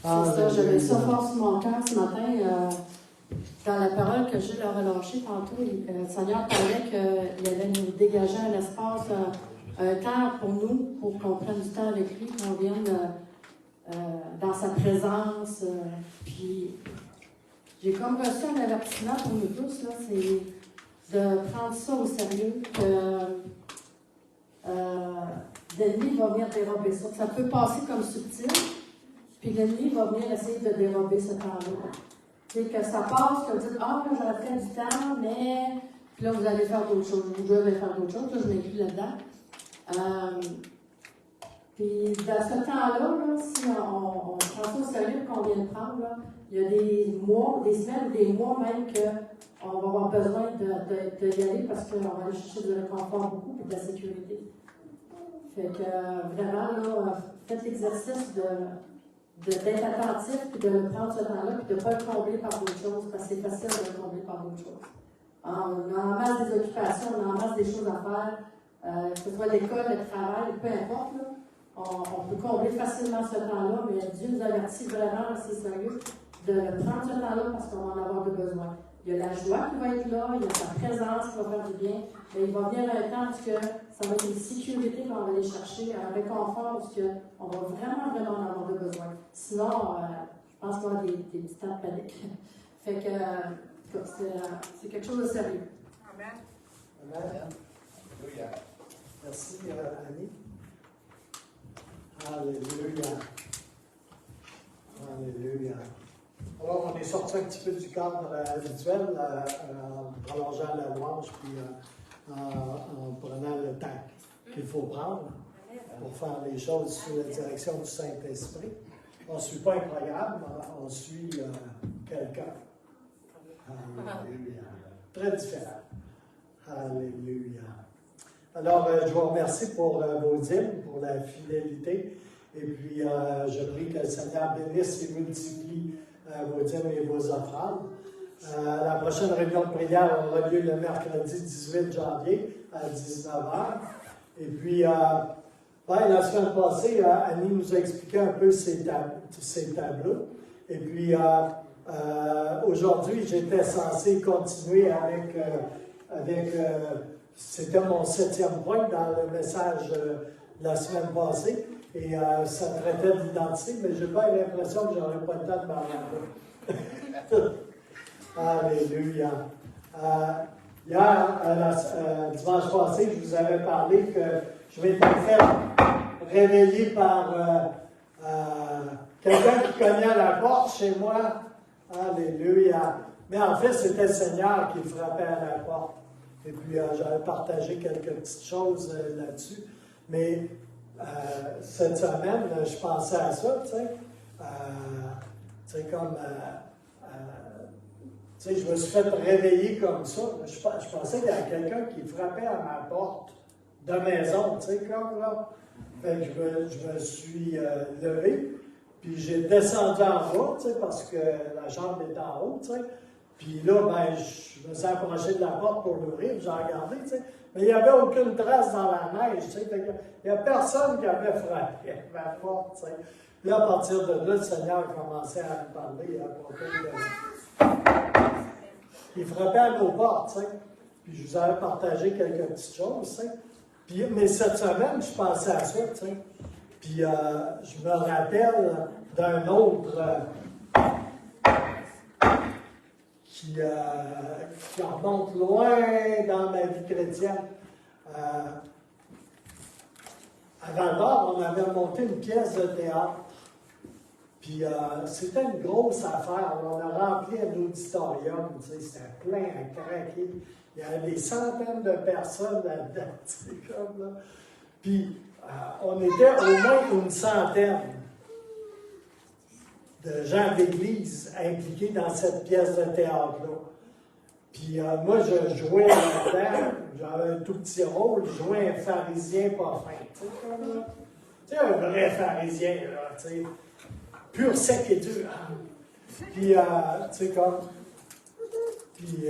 C'est ça, j'avais ça fort sur mon cœur ce matin. Dans la parole que j'ai leur relâchée tantôt, le Seigneur parlait qu'il allait nous dégager un espace, un temps pour nous, pour qu'on prenne du temps avec lui, qu'on vienne dans sa présence. Puis j'ai comme reçu un avertissement pour nous tous, là, c'est de prendre ça au sérieux, que l'ennemi va venir dérober ça. Ça peut passer comme subtil, puis l'ennemi va venir essayer de dérober ce temps-là. C'est que ça passe, que vous dites, ah, là, j'aurais fait du temps, mais. Puis là, vous allez faire d'autres choses. Vous devez faire d'autres choses. Là, je m'inclus là-dedans. Puis, dans ce temps-là, là, si on prend ça au sérieux qu'on vient de prendre, là, il y a des mois, des semaines, des mois même qu'on va avoir besoin de y aller parce qu'on va aller chercher du réconfort beaucoup et de la sécurité. Fait que, vraiment, là, faites l'exercice d'être attentif, puis de prendre ce temps-là, puis de ne pas le combler par d'autres choses, parce que c'est facile de le combler par d'autres choses. On a en masse des occupations, on a en masse des choses à faire, que ce soit l'école, le travail, peu importe, là, on peut combler facilement ce temps-là, mais Dieu nous avertit vraiment, c'est sérieux, de le prendre ce temps-là parce qu'on va en avoir besoin. Il y a la joie qui va être là, il y a sa présence qui va faire du bien, mais il va venir un temps où ça va être une sécurité qu'on va aller chercher, un réconfort où on va vraiment en avoir besoin. Sinon, je pense qu'il y aura des petits temps de panique. Fait que c'est quelque chose de sérieux. Amen. Amen. Alléluia. Merci, Annie. Alléluia. Alléluia. Alors, on est sorti un petit peu du cadre habituel en prolongeant la louange puis en prenant le temps qu'il faut prendre pour faire les choses sous la direction du Saint-Esprit. On ne suit pas un programme, on suit quelqu'un. Alléluia. Très différent. Alléluia. Alors, je vous remercie pour vos dîmes, pour la fidélité. Et puis, je prie que le Seigneur bénisse et multiplie vos dîmes et vos offrandes. La prochaine réunion de prière aura lieu le mercredi 18 janvier à 19h. Et puis, la semaine passée, Annie nous a expliqué un peu ses tableaux. Et puis, aujourd'hui, j'étais censé continuer avec c'était mon 7e point dans le message de la semaine passée. Et ça traitait d'identité, mais je n'ai pas l'impression que je n'aurai pas le temps de m'en rendre. Alléluia. Hier, dimanche passé, je vous avais parlé que je m'étais fait réveiller par quelqu'un qui cognait à la porte chez moi. Alléluia. Mais en fait, c'était le Seigneur qui frappait à la porte. Et puis, j'avais partagé quelques petites choses là-dessus. Mais cette semaine, je pensais à ça, tu sais, comme, tu sais, je me suis fait réveiller comme ça. Je pensais qu'il y avait quelqu'un qui frappait à ma porte de maison, tu sais, comme là. Fait que je me suis levé, puis j'ai descendu en bas, tu sais, parce que la chambre est en haut, tu sais. Puis là, ben, je me suis approché de la porte pour l'ouvrir, j'ai regardé, tu sais. Mais il n'y avait aucune trace dans la neige, tu sais. Il n'y a personne qui avait frappé à ma porte, tu sais. Puis là, à partir de là, le Seigneur commençait à me parler à propos de... Il frappait à nos portes, tu sais. Puis je vous avais partagé quelques petites choses, tu sais. Puis, mais cette semaine, je pensais à ça, tu sais. Puis je me rappelle d'un autre... qui remonte loin dans ma vie chrétienne. À Val-d'Or, on avait monté une pièce de théâtre. Puis c'était une grosse affaire. On a rempli un auditorium, tu sais, c'était plein à craquer. Il y avait des centaines de personnes là-dedans, tu sais, comme là. Puis on était au moins une centaine de gens d'église impliqués dans cette pièce de théâtre-là. Puis moi, je jouais là-dedans, j'avais un tout petit rôle, je jouais un pharisien pas fin. Tu sais, un vrai pharisien, là, tu sais, pur, sec et dur. Puis, tu sais, comme... Puis,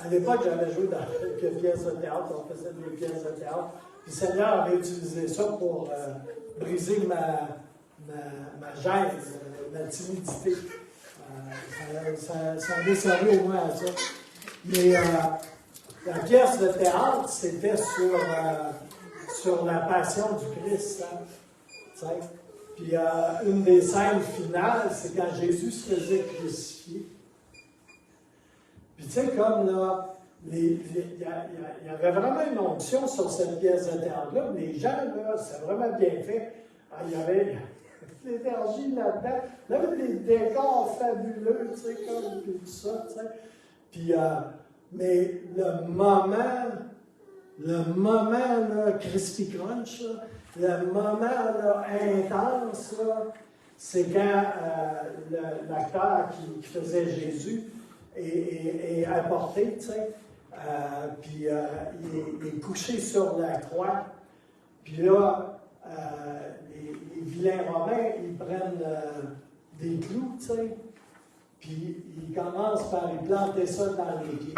à l'époque, j'avais joué dans quelques pièces de théâtre, on faisait des pièces de théâtre. Puis le Seigneur avait utilisé ça pour briser ma gêne, ma timidité. Ça m'a servi au moins à ça. Mais la pièce de théâtre, c'était sur la passion du Christ. Hein, puis une des scènes finales, c'est quand Jésus se faisait crucifier. Puis tu sais, comme là, il y avait vraiment une onction sur cette pièce de théâtre-là. Les gens, là, c'est vraiment bien fait. Il y avait l'énergie là-dedans. Il y avait des décors fabuleux, tu sais, comme puis tout ça, tu sais. Puis, mais le moment, là, Crispy Crunch, là, le moment, là, intense, là, c'est quand l'acteur qui faisait Jésus est apporté, tu sais, puis il est couché sur la croix, puis là, les vilains romains, ils prennent des clous, tu sais, puis ils commencent par y planter ça dans les pieds.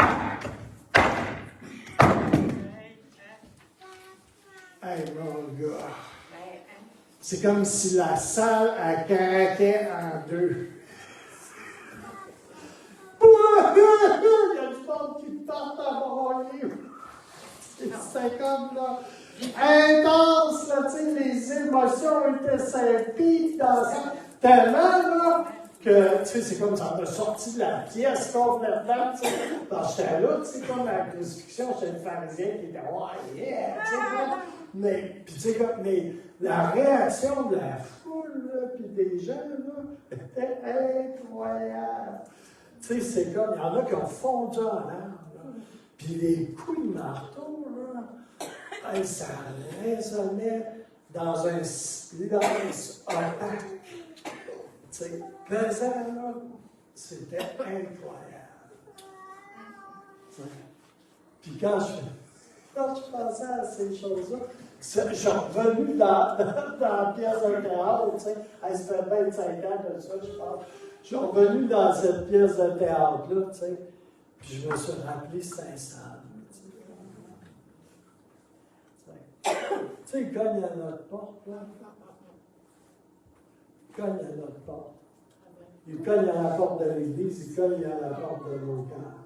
Hey, mon gars! C'est comme si la salle, elle craquait en deux. Il y a du monde qui part à broyer. C'est comme là, intense, là, tu sais, les émotions étaient serpies dans ça. Tellement, là, que, tu sais, c'est comme ça m'a sorti de la pièce complètement, tu sais. Parce que j'étais là, tu sais, comme à la crucifixion, j'étais le pharisien qui était, ouais, yeah, tu sais, comme. Mais, puis, tu sais, comme, mais la réaction de la foule, là, puis des gens, là, était incroyable. Tu sais, c'est comme, il y en a qui ont fondu en larmes, là. Puis les coups de marteau, là, hey, ça résonnait dans un silence opaque. Tu sais, pesant, là, c'était incroyable. T'sais. Puis quand je pensais à ces choses-là, je suis revenu dans la pièce de théâtre, tu sais, ça fait 25 ans de ça, je pense. Je suis revenu dans cette pièce de théâtre-là, tu sais, puis je me suis rappelé cet instant-là. Tu sais, il cogne à notre porte, là. Il cogne à notre porte. Il cogne à la porte de l'Église, il cogne à la porte de nos cœurs.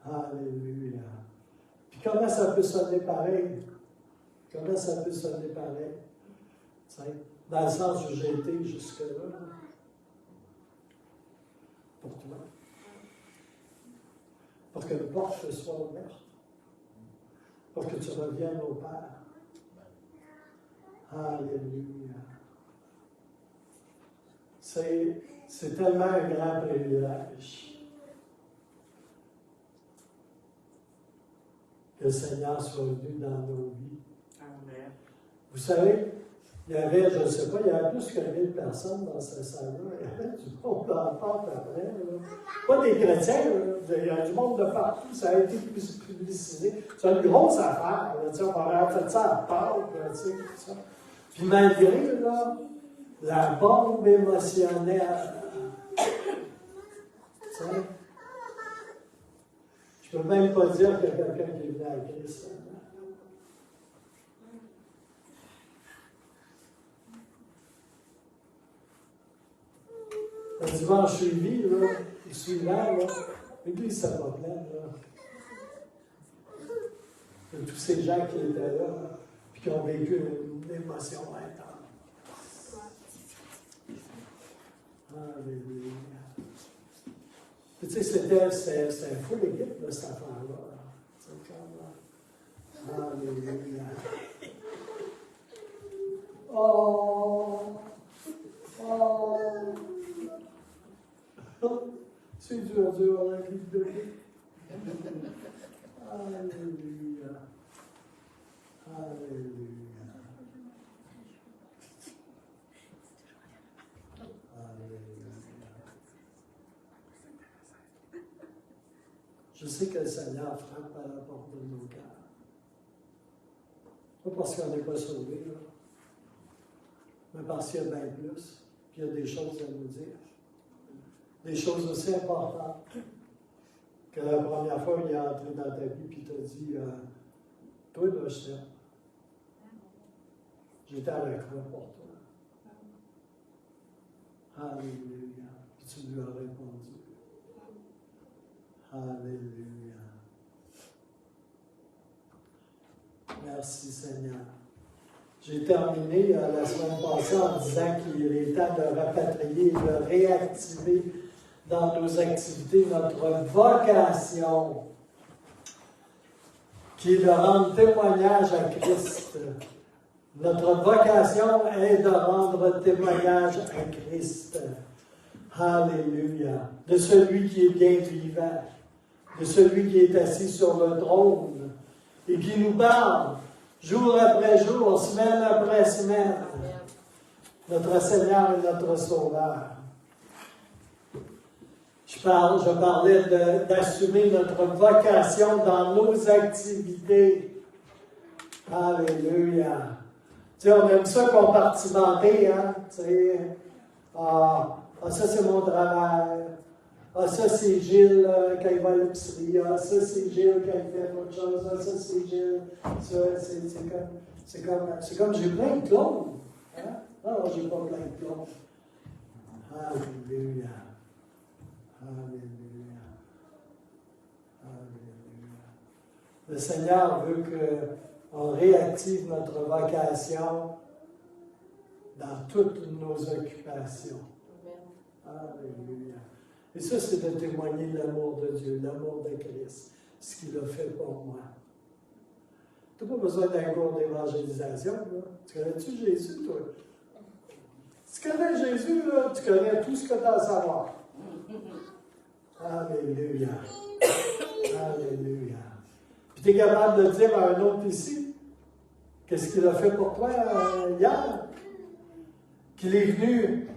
Alléluia. Puis comment ça peut sonner pareil? Comment ça peut sonner pareil? T'sais, dans le sens où j'ai été jusque-là. Pour toi. Pour que la porte te soit ouverte. Pour que tu reviennes au Père. Alléluia. C'est tellement un grand privilège que le Seigneur soit venu dans nos vies. Amen. Vous savez, il y avait, je ne sais pas, il y avait plus que 1000 personnes dans cette salle-là. Il y avait du monde en porte après. Là. Pas des chrétiens, là. Il y a du monde de partout. Ça a été publicisé. C'est une grosse affaire. Là. On va avoir fait ça à Pâques, tout ça. Puis malgré là, la bombe émotionnelle, je ne peux même pas dire qu'il y a quelqu'un qui est venu à Christ. Le dimanche suivant, l'église s'est pas pleine. De tous ces gens qui étaient là, puis qui ont vécu une émotion intense. Alléluia. Tu sais, c'était un full équipe, là, cette affaire-là. Alléluia. Oh! C'est dur, la vie de Dieu. Alléluia. Alléluia. Alléluia. Je sais que le Seigneur frappe à la porte de nos cœurs. Pas parce qu'on n'est pas sauvés, là, mais parce qu'il y a bien plus, qu'il y a des choses à nous dire. Des choses aussi importantes que la première fois il est entré dans ta vie et il t'a dit toi, là, je t'aime. J'étais à la croix pour toi. Alléluia. Puis tu lui as répondu. Alléluia. Merci Seigneur. J'ai terminé la semaine passée en disant qu'il est temps de rapatrier, de réactiver dans nos activités notre vocation, qui est de rendre témoignage à Christ. Notre vocation est de rendre témoignage à Christ. Alléluia. De celui qui est bien vivant, de celui qui est assis sur le trône et qui nous parle jour après jour, semaine après semaine. Notre Seigneur et notre Sauveur. Je parlais d'assumer notre vocation dans nos activités. Alléluia. Tu sais, on aime ça compartimenter, hein? Tu sais, ça c'est mon travail. Ça c'est Gilles quand il va à l'épicerie. Ça c'est Gilles quand il fait autre chose. Ça c'est Gilles. C'est comme j'ai plein de clones. Hein? Non, j'ai pas plein de clones. Alléluia. Alléluia. Alléluia. Le Seigneur veut qu'on réactive notre vocation dans toutes nos occupations. Alléluia. Et ça, c'est de témoigner l'amour de Dieu, l'amour de Christ, ce qu'il a fait pour moi. Tu n'as pas besoin d'un cours d'évangélisation. Là. Tu connais-tu Jésus, toi? Si tu connais Jésus, là, tu connais tout ce que tu as à savoir. Alléluia. Alléluia. Puis tu es capable de dire à un autre ici, qu'est-ce qu'il a fait pour toi hier? Qu'il est venu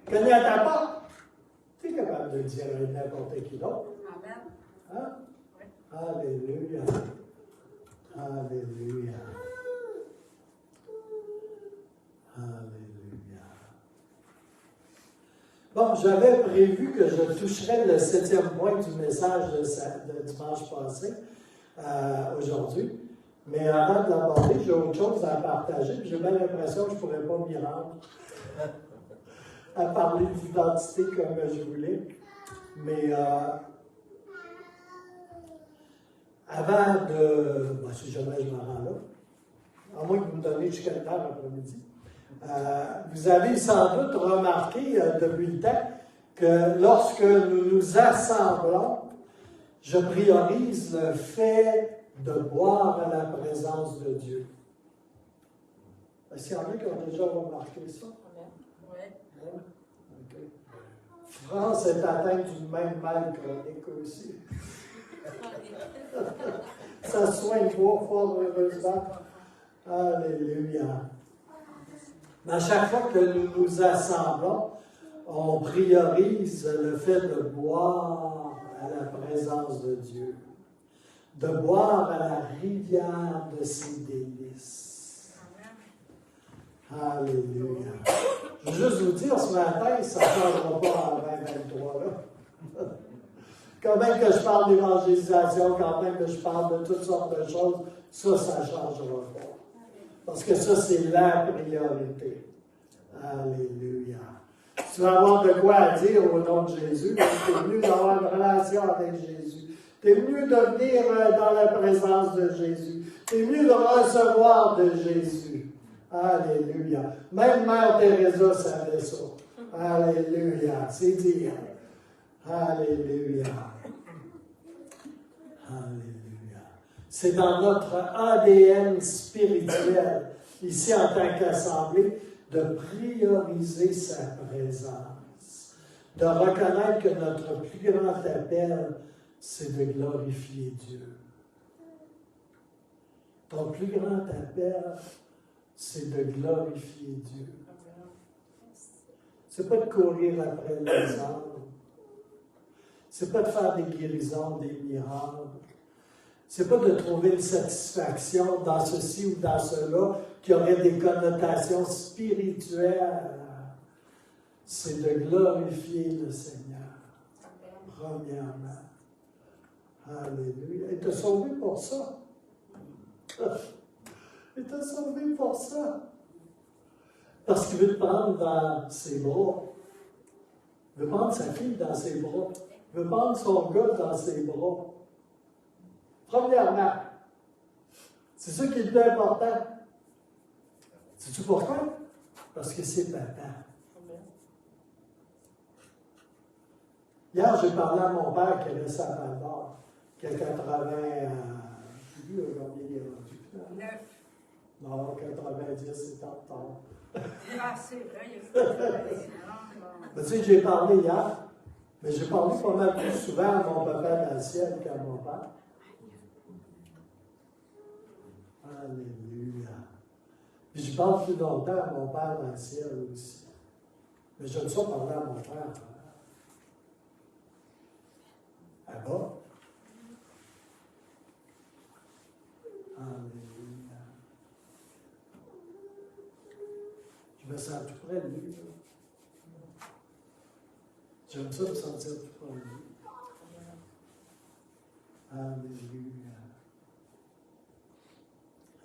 cogner à ta porte. Tu es capable de le dire à n'importe qui d'autre. Amen. Hein? Alléluia. Alléluia. Alléluia. Bon, j'avais prévu que je toucherais le 7e point du message de dimanche passé, aujourd'hui. Mais avant de l'aborder, j'ai autre chose à partager. J'ai bien l'impression que je ne pourrais pas m'y rendre à parler d'identité comme je voulais. Mais avant de... Ben, si jamais je me rends là, à moins que vous me donniez jusqu'à une heure après-midi, vous avez sans doute remarqué depuis le temps que lorsque nous nous assemblons, je priorise le fait de boire à la présence de Dieu. Est-ce qu'il y en a qui ont déjà remarqué ça? Oui. Ouais? Okay. France est atteinte d'une même mal chronique aussi. Ça soigne 3 fois, heureusement. Alléluia. Mais à chaque fois que nous nous assemblons, on priorise le fait de boire à la présence de Dieu, de boire à la rivière de ses délices. Alléluia. Je veux juste vous dire, ce matin, ça ne changera pas en 2023. Là. Quand même que je parle d'évangélisation, quand même que je parle de toutes sortes de choses, ça ne changera pas. Parce que ça, c'est la priorité. Alléluia. Tu vas avoir de quoi à dire au nom de Jésus. Tu es venu d'avoir une relation avec Jésus. Tu es venu de venir dans la présence de Jésus. Tu es venu de recevoir de Jésus. Alléluia. Même Mère Teresa savait ça. Alléluia. C'est dire. Alléluia. Alléluia. C'est dans notre ADN spirituel, ici en tant qu'assemblée, de prioriser sa présence, de reconnaître que notre plus grand appel, c'est de glorifier Dieu. Ton plus grand appel, c'est de glorifier Dieu. C'est pas de courir après les hommes. C'est pas de faire des guérisons, des miracles. C'est pas de trouver une satisfaction dans ceci ou dans cela qui aurait des connotations spirituelles. C'est de glorifier le Seigneur. Premièrement. Alléluia. Il t'a sauvé pour ça. Il t'a sauvé pour ça. Parce qu'il veut te prendre dans ses bras. Il veut prendre sa fille dans ses bras. Il veut prendre son gars dans ses bras. Premièrement, c'est ça qui est le plus important. Sais-tu pourquoi? Parce que c'est papa. Hier, j'ai parlé à mon père qui avait sa Val-d'Or, qui a 80, je ne sais plus combien il est rendu. 9. Non, 90, c'est en retard. Ah, c'est vrai, il y a Tu sais, j'ai parlé hier, mais j'ai parlé pas mal plus souvent à mon papa dans le ciel qu'à mon père. Alléluia. Puis je parle plus longtemps à mon père dans le ciel aussi. Mais j'aime ça parler à mon père. Ah bon? Alléluia. Je me sens tout près de lui. Là. J'aime ça me sentir tout près de lui. Alléluia.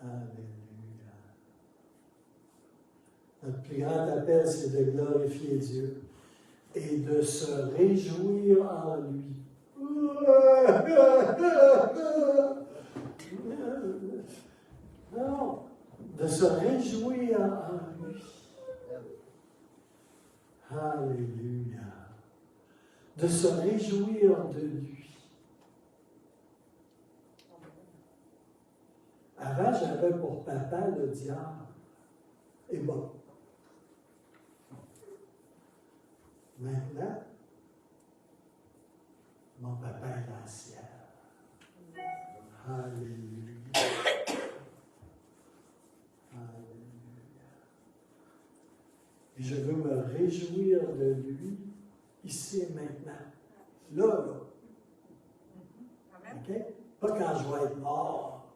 Alléluia. Notre plus grand appel, c'est de glorifier Dieu et de se réjouir en lui. Non, de se réjouir en lui. Alléluia. De se réjouir de lui. Avant, j'avais pour papa le diable. Et bon. Maintenant, mon papa est dans le ciel. Alléluia. Alléluia. Et je veux me réjouir de lui, ici et maintenant. Là. OK? Pas quand je vais être mort,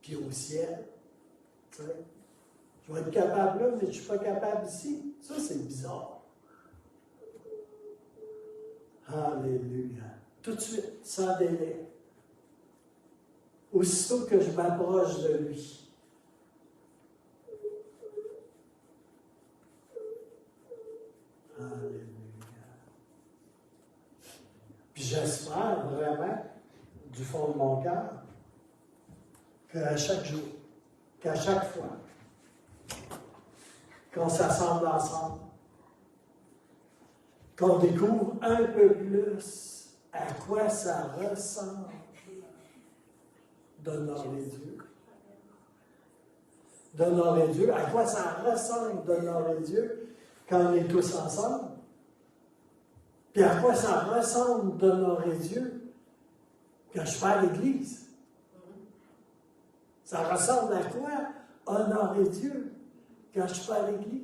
puis au ciel. Tu sais? Je vais être capable là, mais je ne suis pas capable ici. Ça, c'est bizarre. Alléluia. Tout de suite, sans délai. Aussitôt que je m'approche de lui. Alléluia. Puis j'espère vraiment, du fond de mon cœur, qu'à chaque jour, qu'à chaque fois, qu'on s'assemble ensemble, qu'on découvre un peu plus à quoi ça ressemble d'honorer Dieu. D'honorer Dieu, à quoi ça ressemble d'honorer Dieu quand on est tous ensemble. Puis à quoi ça ressemble d'honorer Dieu quand je fais à l'Église. Ça ressemble à quoi honorer Dieu quand je fais à l'Église.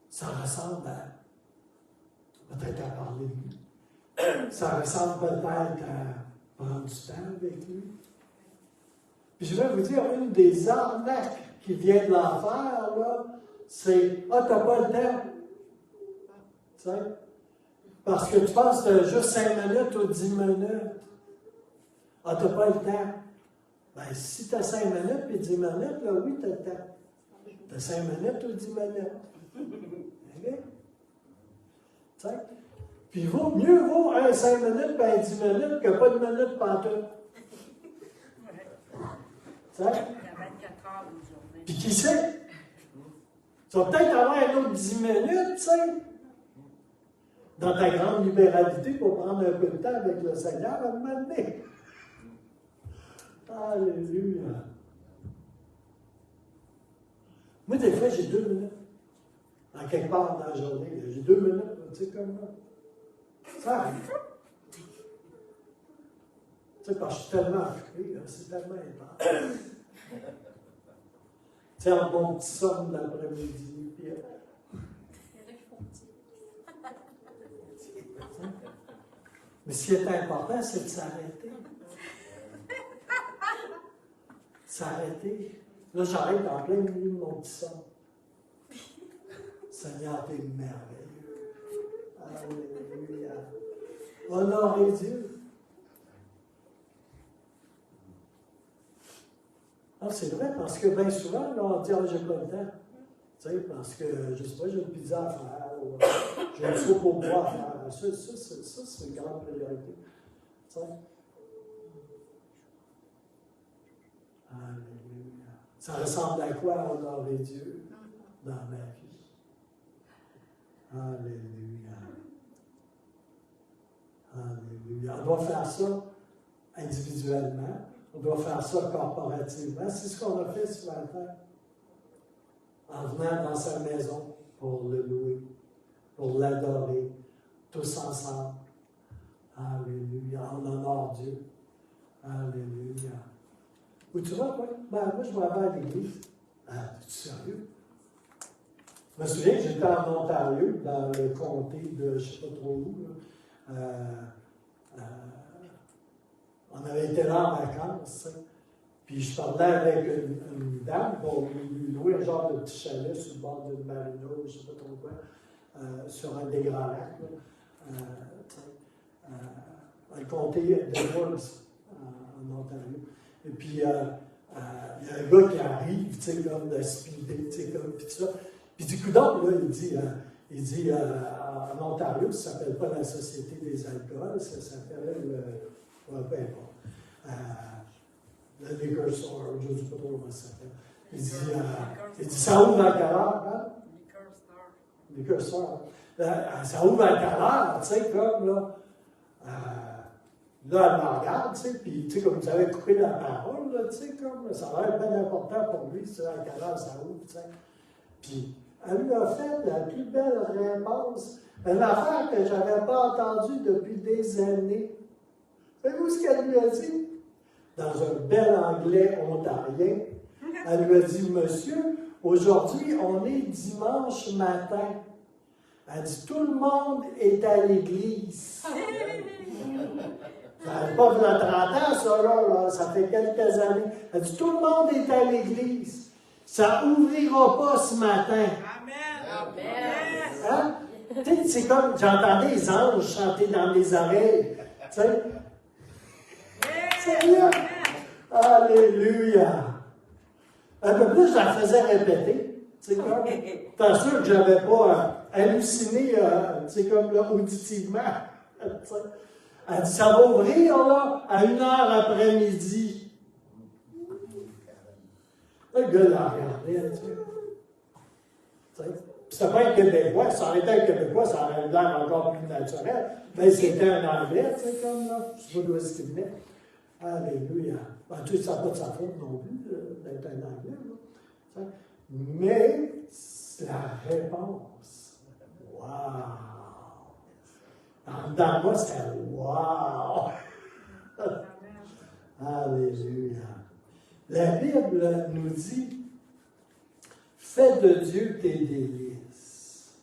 Ça ressemble à, peut-être à parler de lui. Ça ressemble peut-être à prendre du temps avec lui. Puis je vais vous dire, une des arnaques qui vient de l'enfer, là, c'est « Ah, t'as pas le temps! » Tu sais? Parce que tu penses que tu as juste 5 minutes ou 10 minutes. « Ah, t'as pas le temps! » Bien, si tu as 5 minutes et 10 minutes, là, oui, tu as le temps. Tu as 5 minutes ou 10 minutes. OK? Tu sais? Puis mieux vaut un 5 minutes et un 10 minutes que pas de minutes pantoute. Tu sais? Il y a 24 heures une journée. Puis qui sait? Tu vas peut-être avoir un autre 10 minutes, tu sais, dans ta grande libéralité pour prendre un peu de temps avec le Seigneur à un moment donné. Alléluia. Moi, des fois, j'ai 2 minutes. En quelque part dans la journée, j'ai 2 minutes, tu sais, comme là. Ça arrive. Tu sais, parce que je suis tellement occupé, là, c'est tellement intense. Tu sais, un bon petit somme l'après-midi, puis... Mais ce qui est important, c'est de s'arrêter. S'arrêter. Là, j'arrête en plein milieu de mon petit somme. Seigneur, t'es merveilleux. Alléluia. Honorez Dieu. Ah, c'est vrai, parce que bien souvent, là, on dit, ah, j'ai pas le temps. Tu sais, parce que, je sais pas, j'ai une pizza à faire, ou j'ai une soupe au bois à faire. Ça, c'est une grande priorité. Tu sais? Alléluia. Ça ressemble à quoi honorer Dieu dans ma vie? Alléluia. Alléluia. On doit faire ça individuellement. On doit faire ça corporativement. C'est ce qu'on a fait ce matin. En venant dans sa maison pour le louer, pour l'adorer, tous ensemble. Alléluia. On honore Dieu. Alléluia. Où tu vas, quoi? Ben, moi, je vais aller à l'église. Ah, es-tu sérieux? Je me souviens que j'étais en Ontario, dans le comté de je ne sais pas trop où. On avait été là en vacances. Puis je parlais avec une dame pour lui louer un genre de petit chalet sur le bord d'une marina, je ne sais pas trop quoi, sur un des grands lacs. Dans le comté de Woods, en Ontario. Et puis, il y a un gars qui arrive, tu sais, comme de speeder, tu sais, comme, puis tout ça. Puis du coup, donc, là, il dit en Ontario, ça ne s'appelle pas la Société des alcools, ça s'appelle, peu importe, le liquor store, je ne sais pas trop comment ça s'appelle. Il dit, ça ouvre à quelle heure, hein? Liquor store. Ça ouvre à quelle heure, tu sais, comme, là, là, elle me regarde, tu sais, puis, tu sais, comme vous avez coupé la parole, là, tu sais, comme, ça va être bien important pour lui, tu sais, à quelle heure ça ouvre, tu sais. Puis, elle lui a fait la plus belle réponse, une affaire que je n'avais pas entendue depuis des années. Savez-vous ce qu'elle lui a dit? Dans un bel anglais ontarien, elle lui a dit, monsieur, aujourd'hui, on est dimanche matin. Elle dit, tout le monde est à l'église. Ça n'a pas 30 ans, ça, là, ça fait quelques années. Elle dit, tout le monde est à l'église. Ça n'ouvrira pas ce matin. Amen. Hein? C'est comme, j'entendais les anges chanter dans mes oreilles. Tu sais? Sérieux? Alléluia. Un peu plus, je la faisais répéter. Tu sais, comme, t'es sûr que je n'avais pas halluciné, tu sais, comme là, auditivement. Elle dit, ça va ouvrir, là, à 1h après-midi. Le gars l'a regardé, tu sais. C'était pas un Québécois, ça aurait été un Québécois, ça aurait l'air encore plus naturel. Mais c'était un Anglais, tu sais, comme là. Je sais pas d'où est-ce qu'il venait. Alléluia. Ben, tu sais, ça n'a pas de sa faute non plus d'être un Anglais, là. Mais la réponse, wow! Dans moi, c'était wow! Alléluia. La Bible nous dit, fais de Dieu tes délices.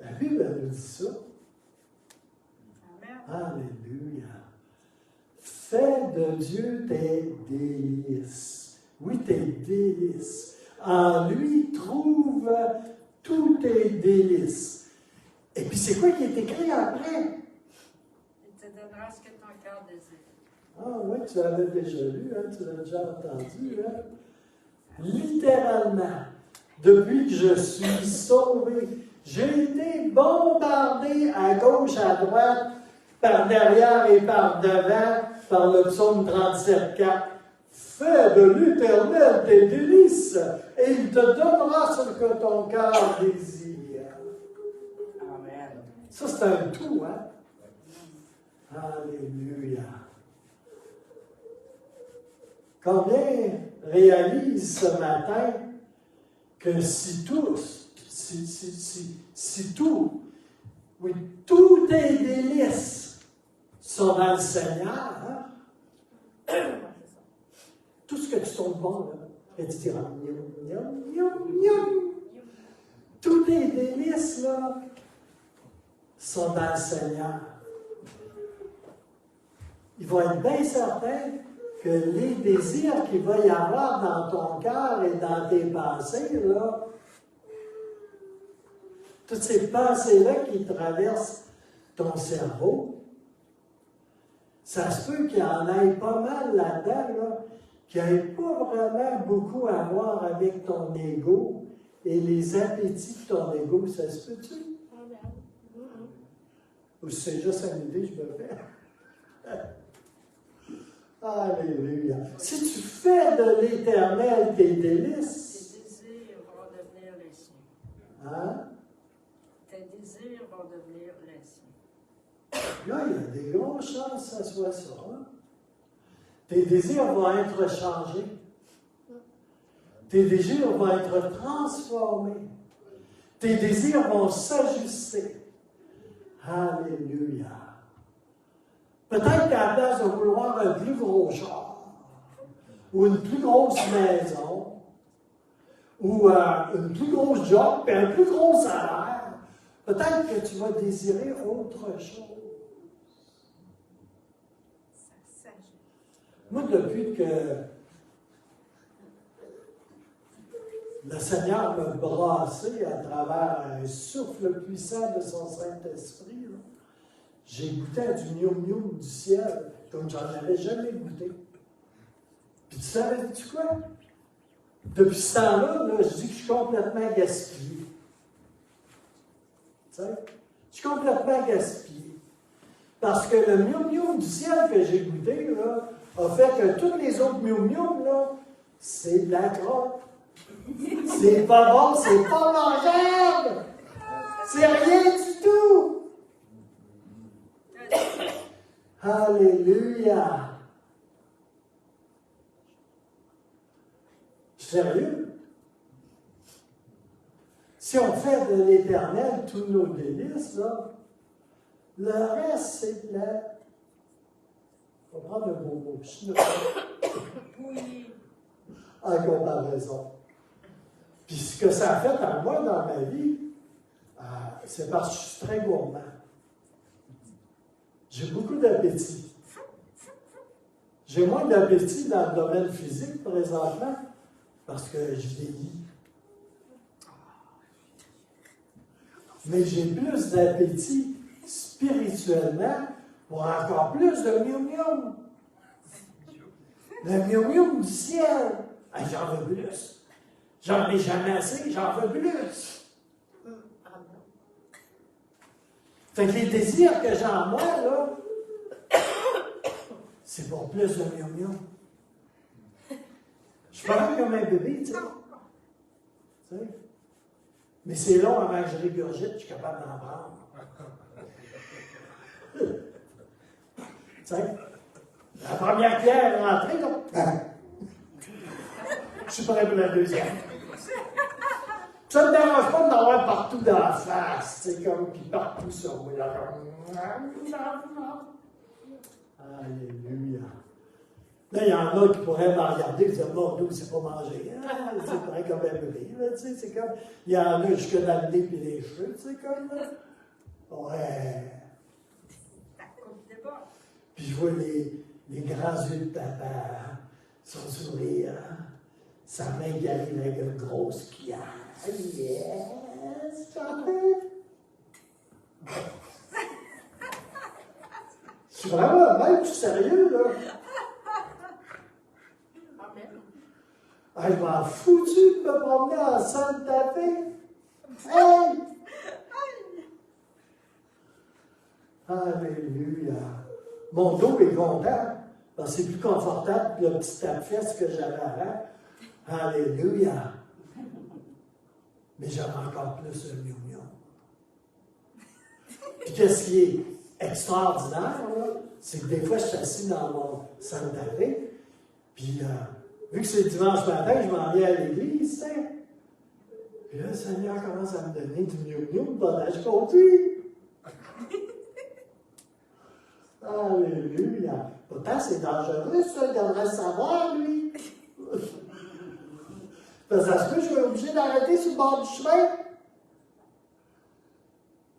La Bible nous dit ça. Alléluia. Fais de Dieu tes délices. Oui, tes délices. En lui, trouve tous tes délices. Et puis, c'est quoi qui est écrit après? Il te donnera ce que ton cœur désire. Ah oui, tu l'avais déjà lu, hein? Tu l'as déjà entendu. Hein? Littéralement, depuis que je suis sauvé, j'ai été bombardé à gauche, à droite, par derrière et par devant, par le psaume 37,4. Fais de l'Éternel tes délices, et il te donnera ce que ton cœur désire. Amen. Ça, c'est un tout, hein? Alléluia. Combien réalisent ce matin que si tout, oui, tous tes délices sont dans le Seigneur, hein? Tout ce que tu tombes bon, là, et tu diras, tous tes délices, là, sont dans le Seigneur. Il va être bien certain que les désirs qu'il va y avoir dans ton cœur et dans tes pensées, là, toutes ces pensées-là qui traversent ton cerveau, ça se peut qu'il y en ait pas mal là-dedans, là, qui n'ait pas vraiment beaucoup à voir avec ton ego et les appétits de ton ego, ça se peut-tu? Ou si c'est juste une idée, je me fais. Alléluia. Si tu fais de l'Éternel tes délices, Tes désirs vont devenir les siens. hein? Tes désirs vont devenir les siens. Là, il y a des grosses chances que ça soit ça. Hein? Tes désirs vont être changés. Tes désirs vont être transformés. Tes désirs vont s'ajuster. Alléluia. Peut-être qu'à la place de vouloir un plus gros char, ou une plus grosse maison, ou une plus grosse job, et un plus gros salaire, peut-être que tu vas désirer autre chose. Ça s'agit. Moi, depuis que le Seigneur m'a brassé à travers un souffle puissant de son Saint-Esprit, là, j'ai goûté à du miam-miam du ciel, comme j'en avais jamais goûté. Puis tu savais-tu quoi? Depuis ce temps-là, là, je dis que je suis complètement gaspillé. Tu sais? Je suis complètement gaspillé. Parce que le miam-miam du ciel que j'ai goûté, là, a fait que tous les autres miam-miam, là, c'est de la crotte. C'est pas bon, c'est pas mangeable. C'est rien du tout. Alléluia. Sérieux? Si on fait de l'Éternel tous nos délices, là, le reste, c'est de la... On va prendre un beau mot. Oui. En comparaison. Puis ce que ça a fait à moi dans ma vie, c'est parce que je suis très gourmand. J'ai beaucoup d'appétit. J'ai moins d'appétit dans le domaine physique présentement parce que je vieillis. Mais j'ai plus d'appétit spirituellement pour encore plus de miam-miam. Le miam-miam du ciel. Ah, j'en veux plus. J'en ai jamais assez, j'en veux plus. Fait que les désirs que j'ai en moi, là, c'est pour plus de miam-miam. Je suis pas comme un bébé, tu sais. Mais c'est long avant que je régurgite, je suis capable d'en prendre. Tu sais, la première pierre est rentrée, là. Je suis prêt pour la deuxième. Ça ne me dérange pas d'en avoir partout dans la face, c'est comme puis partout sur moi. Là, alléluia. Là, il y en a qui pourraient me regarder et dire, mon Dieu, c'est pas manger. C'est pareil comme un bébé. Là, tu sais, c'est comme, il y en a jusque dans le nez et les cheveux, tu sais, comme là. Ouais. Puis je vois les grands yeux de papa, son sourire, sa main qui arrive avec une grosse cuillère. Yes, papa. Je suis vraiment, même, je suis sérieux, là. Ah, je m'en foutu de me promener en Santa Fe. Hey! Alléluia. Mon dos est content, parce que c'est plus confortable que le petit tape-fesse que j'avais avant. Alléluia. Mais j'avais encore plus de miam-miam. Puis qu'est-ce qui est extraordinaire, là, c'est que des fois, je suis assis dans mon Santa Fe, puis vu que c'est dimanche matin, je m'en viens à l'église, tu sais. Puis là, le Seigneur commence à me donner du miam-miam pendant que je conduis. Alléluia. Pourtant, c'est dangereux, ça, il devrait savoir, lui. Parce que ça se peut, je suis obligé d'arrêter sur le bord du chemin.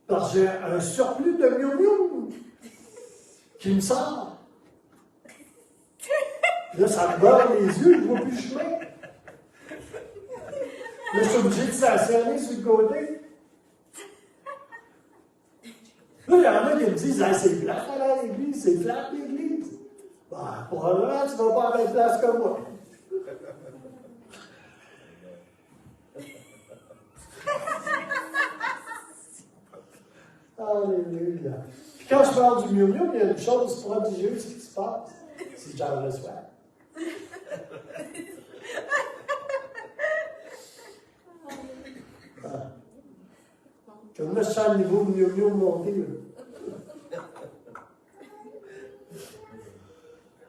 Parce que j'ai un surplus de miam-miam qui me sort. Là, ça me barre les yeux, je ne vois plus le chemin. Là, je suis obligé de stationner sur le côté. Là, il y en a qui me disent, ah, c'est plate à l'église, c'est plate l'église. Ben, probablement, tu ne vas pas à la même place que moi. Alléluia. Puis quand je parle du miou-miou, il y a une chose prodigieuse qui se passe. Si j'en reçois. Ah. Comme là, je sens le niveau de miou-miou monter. Là.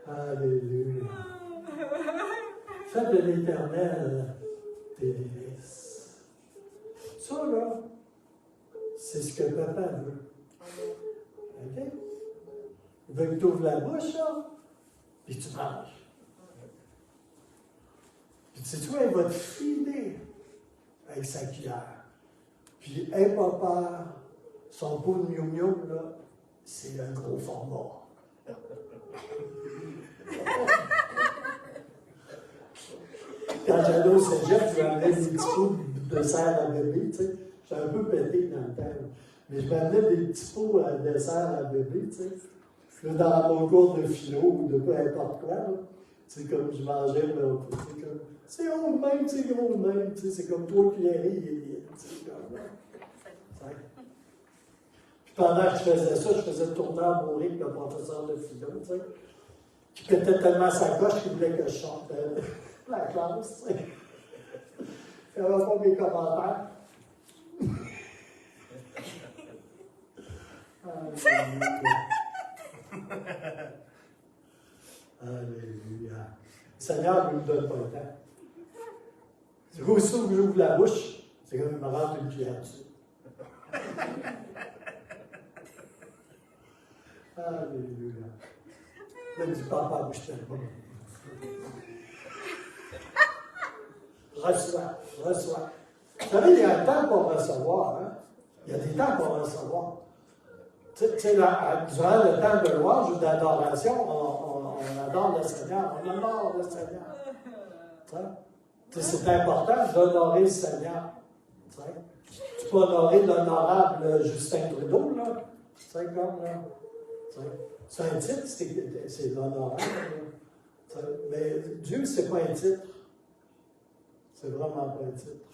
Alléluia. Faites de l'Éternel tes délices. Ça, là, c'est ce que papa veut. OK? Il veut que tu ouvres la bouche, là, puis tu manges. Puis tu sais, il va te filer avec sa cuillère. Puis, aie pas peur, son pot de miou-miou, là, c'est un gros format. Quand j'allais au cégep, je m'amenais des petits pots de dessert à bébé, tu sais. J'étais un peu pété dans le temps. Mais je m'amenais des petits pots à dessert à bébé, tu sais. Puis là, dans mon cours de philo ou de peu importe quoi, c'est comme je mangeais, là, c'est haut de même, c'est gros de même, tu sais, c'est comme 3 cuillerées, c'est comme là. Puis pendant que je faisais ça, je faisais tourner à mourir avec le professeur de philo, tu sais. Qui pétait tellement sa coche qu'il voulait que je chante la classe, tu sais. Il n'y avait pas mes commentaires. Alléluia. Le Seigneur ne nous donne pas le temps. C'est aussitôt que j'ouvre la bouche, c'est comme il me rentre une cuillère dessus. Alléluia. Là, il dit, papa, bouge-toi pas. Reçois, reçois. Vous savez, il y a un temps pour recevoir. Hein? Il y a des temps pour recevoir. Tu sais, durant le temps de louange ou d'adoration, on adore le Seigneur, on honore le Seigneur. C'est important d'honorer le Seigneur. Tu peux honorer l'honorable Justin Trudeau, là. Comme là. C'est un titre, c'est l'honorable. Mais Dieu, c'est pas un titre. C'est vraiment pas un titre.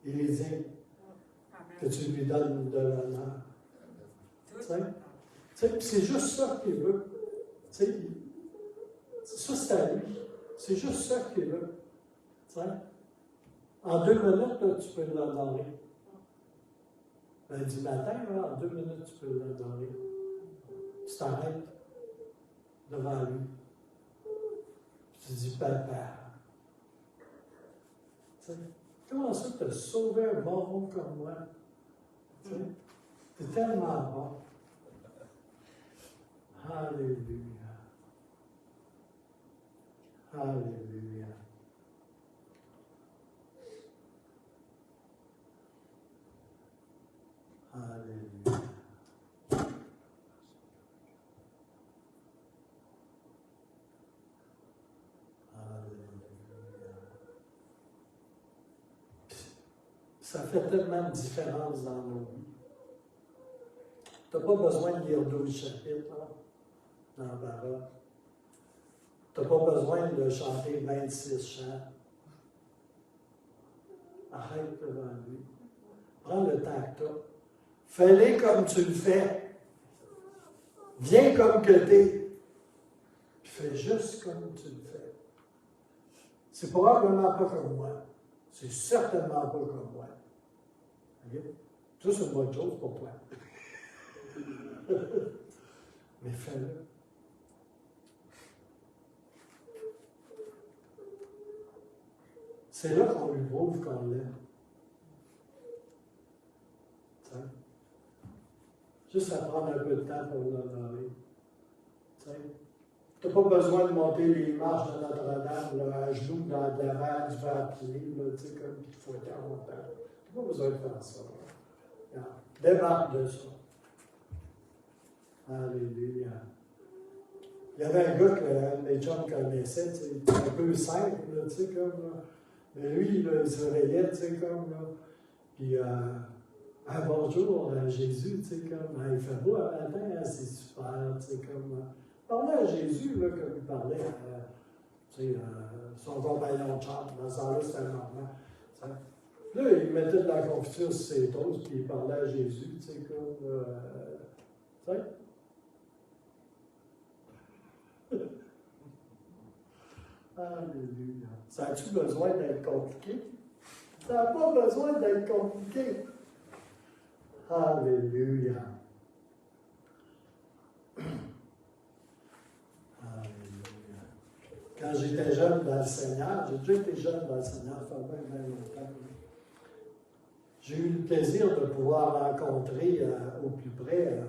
Il est digne que tu lui donnes de l'honneur. C'est juste ça qu'il veut. Ça, c'est à lui. C'est juste ça qu'il veut. En 2 minutes, là, tu peux l'honorer. Lundi matin, là, en 2 minutes, tu peux l'honorer. Tu t'arrêtes devant lui. Tu dis, papa. Comment ça te sauver un bon comme moi? C'est tellement bon. Alléluia. Alléluia. Alléluia. Ça fait tellement de différence dans nos vies. Tu n'as pas besoin de lire 12 chapitres là, dans la parole. Tu n'as pas besoin de chanter 26 chants. Arrête devant lui. Prends le temps que tu as. Fais-les comme tu le fais. Viens comme que tu es. Puis fais juste comme tu le fais. C'est probablement pas comme moi. C'est certainement pas comme moi. Okay? Ça, c'est une bonne chose pour toi. Mais fais-le. C'est là qu'on lui prouve qu'on l'aime. Juste à prendre un peu de temps pour l'honorer. Tu n'as pas besoin de monter les marches de Notre-Dame à genoux dans l'avant du verre-pied, comme il faut être en montant. Tu n'as pas besoin de faire ça. Démarque de ça. Alléluia. Il y avait un gars que les chums connaissaient, il était un peu simple, là, comme là. Mais lui, là, il se réveillait, comme là. Puis, bonjour Jésus, comme, il fait beau à matin, hein, c'est super, comme. Parlait à Jésus, là, comme il parlait à son compagnon de chambre. Dans ce temps-là, c'était un moment. Là, il mettait de la confiture sur ses toasts, puis il parlait à Jésus, tu sais, comme. Tu sais? Alléluia. Ça a-tu besoin d'être compliqué? Ça n'a pas besoin d'être compliqué. Alléluia. Alléluia. Quand j'étais jeune dans le Seigneur, j'ai déjà été jeune dans le Seigneur, ça fait bien longtemps. J'ai eu le plaisir de pouvoir rencontrer au plus près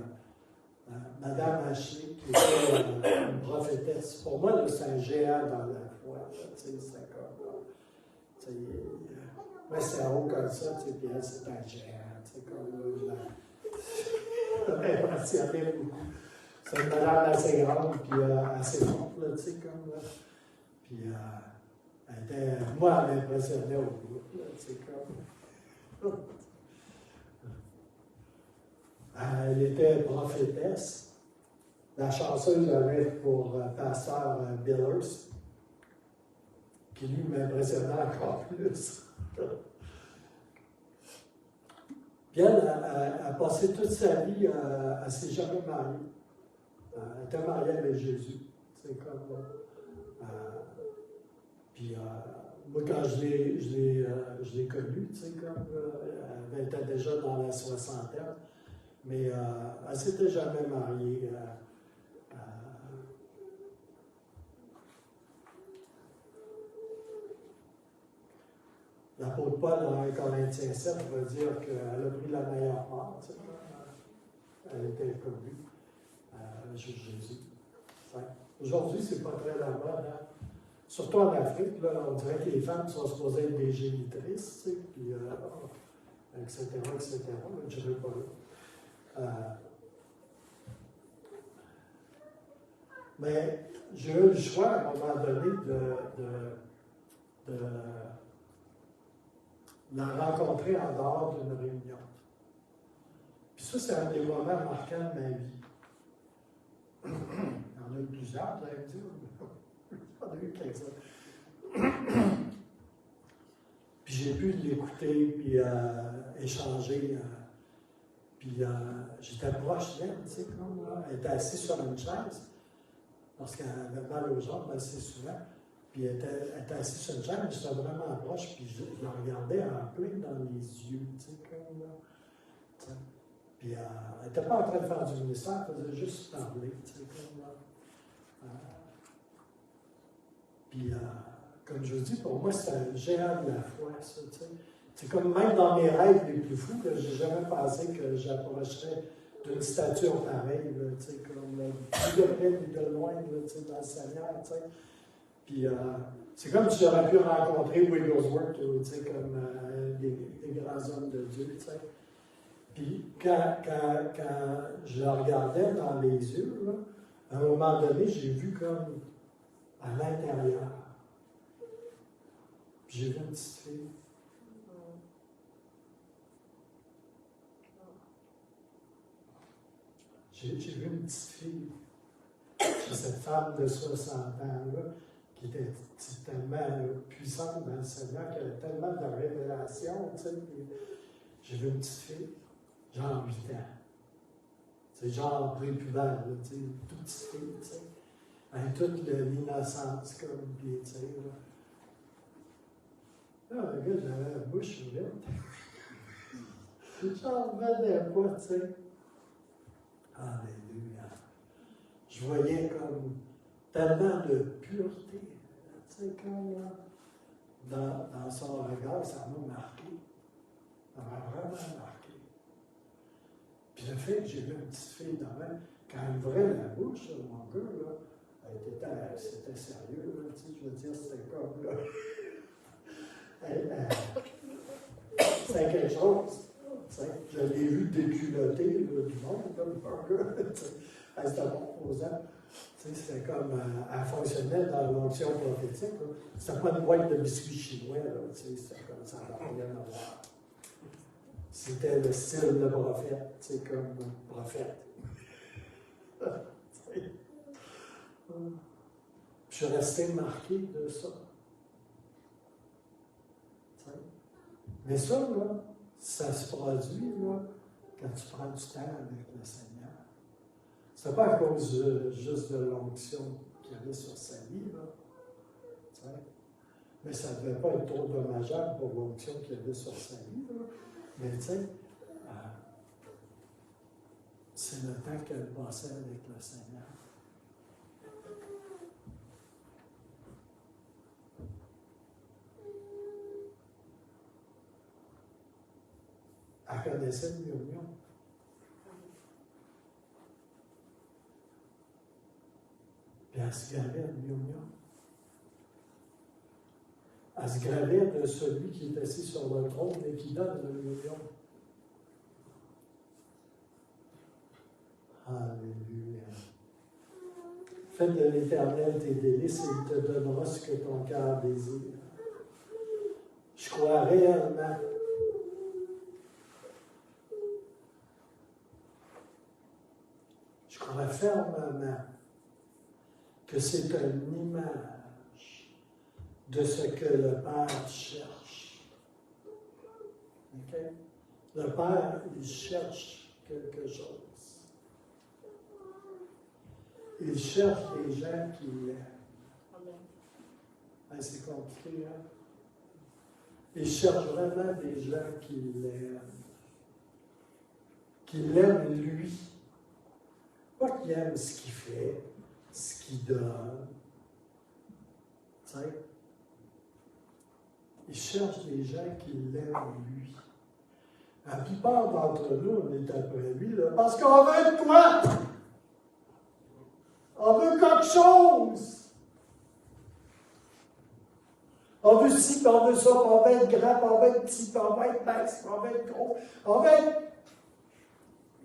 Madame Ashley, qui était une prophétesse. Pour moi, c'est un géant dans la foi. C'est comme. Moi, c'est haut comme ça, puis elle, c'est un géant. Comme elle m'impressionnait beaucoup. C'est une madame assez grande, puis assez forte, tu sais, comme. Puis, moi, elle m'impressionnait au bout, tu sais, comme. Elle était prophétesse. La chanceuse avait pour pasteur Billers, qui lui m'impressionnait encore plus. Puis elle a passé toute sa vie, elle ne s'est jamais mariée. Elle était mariée avec Jésus. C'est comme. Puis moi, quand je l'ai connue, tu sais, comme. Elle était déjà dans la soixantaine. Mais elle ne s'était jamais mariée. L'apôtre Paul, dans 1 Corinthiens 7, va dire qu'elle a pris la meilleure part. Tu sais, elle était connue. Jésus. Aujourd'hui, c'est pas très la mode. Hein? Surtout en Afrique, là, on dirait que les femmes sont supposées être des génitrices, tu sais, puis, etc., etc. Je ne dirais pas là. Mais j'ai eu le choix à un moment donné de la rencontrer en dehors d'une réunion. Puis ça, c'est un des moments marquants de ma vie. Il y en a eu plusieurs, vous allez me dire. J'en ai eu quelques-uns. Puis j'ai pu l'écouter, puis échanger. Puis j'étais proche d'elle, tu sais, comme elle était assise sur une chaise, parce qu'elle avait mal aux jambes assez souvent. Puis elle était assise sur une chaise, mais j'étais vraiment proche, puis je la regardais en plein dans les yeux, tu sais, comme là. Tu sais. Puis elle n'était pas en train de faire du ministère, elle faisait juste parler, tu sais, comme là. Puis, comme je vous dis, pour moi, c'est un géant de la foi, ça, tu sais. C'est comme même dans mes rêves les plus fous, je n'ai jamais pensé que j'approcherais d'une stature pareille, là, tu sais, comme plus de près et de loin, là, tu sais, dans le Seigneur, tu sais. Puis, c'est comme si j'aurais pu rencontrer Wigglesworth, tu sais, comme des grands hommes de Dieu, tu sais. Puis, quand je la regardais dans les yeux, là, à un moment donné, j'ai vu comme à l'intérieur. Puis j'ai vu une petite fille. J'ai vu une petite fille. Chez cette femme de 60 ans-là, qui était tellement puissante dans le Seigneur, qui avait tellement de révélations, tu sais. J'ai vu une petite fille, genre 8 ans. C'est genre prépubère, tu sais, une toute petite fille, tu sais. Avec toute l'innocence, comme, puis, tu sais, là. Là, le gars, j'avais la bouche ouverte. J'en revenais pas, tu sais. Alléluia. Je voyais comme tellement de pureté, tu sais, comme dans son regard, ça m'a marqué. Ça m'a vraiment marqué. Puis le fait que j'ai vu une petite fille dans même, quand elle ouvrait la bouche, mon gars, là, c'était sérieux, là, tu sais, je veux dire, c'était comme, là, c'est quelque chose, tu sais, je l'ai vu déculotter, là, du monde, comme un gars, tu sais, c'était composant, tu sais, c'était comme, elle fonctionnait dans l'onction prophétique, là. C'était pas une boîte de biscuits chinois, là, tu sais, c'était comme ça, n'a rien à voir. C'était le style de prophète, tu sais, comme prophète. Je suis resté marqué de ça. Mais ça, là, ça se produit là, quand tu prends du temps avec le Seigneur. C'est pas à cause juste de l'onction qu'il y avait sur sa vie, là. Tu sais? Mais ça ne devait pas être trop dommageable pour l'onction qu'il y avait sur sa vie, là. Mais tu sais, c'est le temps qu'elle passait avec le Seigneur. Elle connaissait le murmure. Puis elle se gravait le murmure. Elle se gravait de celui qui est assis sur le trône et qui donne le murmure. Alléluia. Fais de l'Éternel tes délices et il te donnera ce que ton cœur désire. Je crois réellement fermement que c'est une image de ce que le Père cherche. Okay? Le Père, il cherche quelque chose. Il cherche des gens qui l'aiment. C'est compliqué, hein? Il cherche vraiment des gens qui l'aiment. Qui l'aiment lui. Pas qu'il aime ce qu'il fait, ce qu'il donne. Tu sais? Il cherche des gens qui l'aiment lui. La plupart d'entre nous, on est après lui, là, parce qu'on veut être quoi? On veut quelque chose. On veut ci, on veut ça, on veut être grand, on veut être petit, on veut être mince, on veut être gros, on veut être...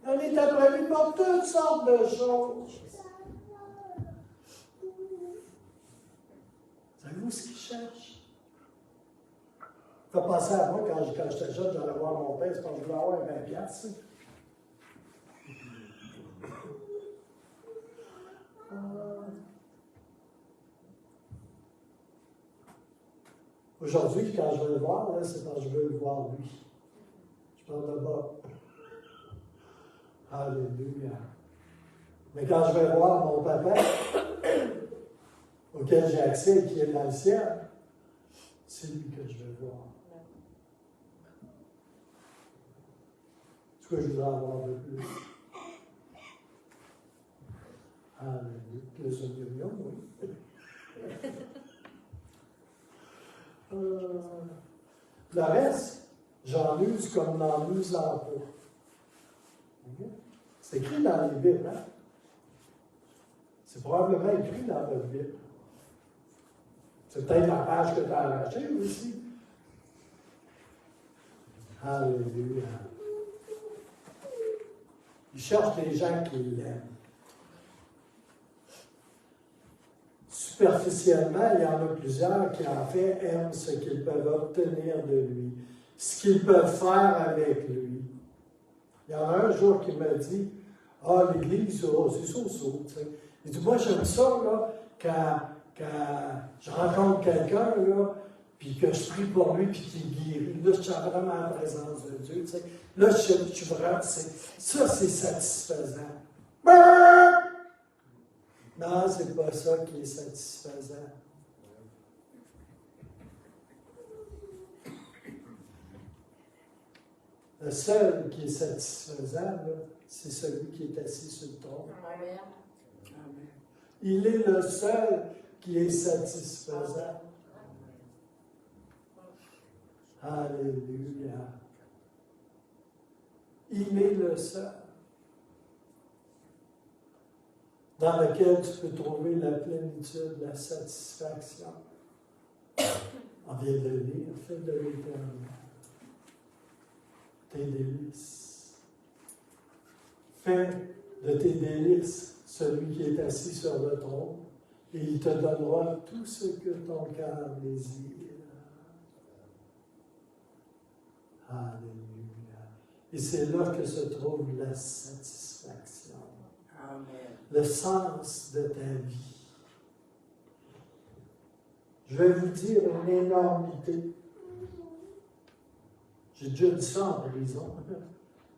On est après lui pour toutes sortes de choses. Savez-vous ce qu'il cherche? Ça fait penser à moi, quand j'étais jeune, j'allais voir mon père, c'est parce que je voulais avoir 20 piastres. Aujourd'hui, quand je vais le voir, là, c'est parce que je veux le voir lui. Je parle de bas. Alléluia. Mais quand je vais voir mon papa, auquel j'ai accès, qui est dans le ciel, c'est lui que je vais voir. Ce que je voudrais avoir de plus. Alléluia. Plus un million, oui. Le reste, j'en use comme n'en usant pas. Okay? C'est écrit dans les Bibles, hein? C'est probablement écrit dans votre Bible. C'est peut-être la page que tu as arrachée aussi. Alléluia. Il cherche des gens qui l'aiment. Superficiellement, il y en a plusieurs qui, en fait, aiment ce qu'ils peuvent obtenir de lui, ce qu'ils peuvent faire avec lui. Il y en a un jour qui m'a dit, « Ah, l'Église, oh, c'est ça. Tu sais. » Il dit, « Moi, j'aime ça, là, quand je rencontre quelqu'un, là, puis que je prie pour lui, puis qu'il guérit. Là, je suis vraiment en présence de Dieu. Tu sais. Là, je suis vraiment... Ça, c'est satisfaisant. Brrr! Non, c'est pas ça qui est satisfaisant. Le seul qui est satisfaisant, là, c'est celui qui est assis sur le trône. Amen. Amen. Il est le seul qui est satisfaisant. Alléluia. Il est le seul dans lequel tu peux trouver la plénitude, la satisfaction. On vient de lire, fais de l'Éternel tes délices. Fais de tes délices celui qui est assis sur le trône, et il te donnera tout ce que ton cœur désire. Alléluia. Et c'est là que se trouve la satisfaction. Amen. Le sens de ta vie. Je vais vous dire une énormité. J'ai déjà dit ça en prison.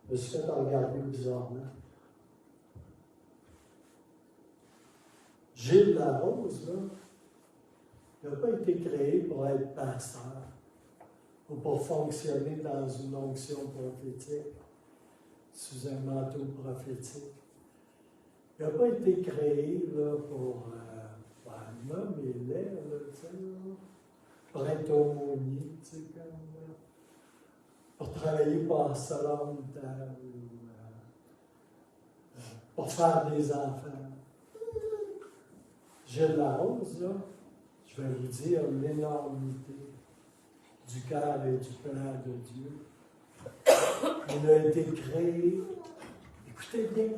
Je me suis fait regarder bizarrement. Gilles Larose, là, il n'a pas été créé pour être pasteur ou pour fonctionner dans une onction prophétique, sous un manteau prophétique. Il n'a pas été créé là, pour l'homme et l'air, pour être aumônier, pour travailler pastoral, pour faire des enfants. Gilles Larose, là, je vais vous dire l'énormité du cœur et du plan de Dieu. Il a été créé, écoutez bien,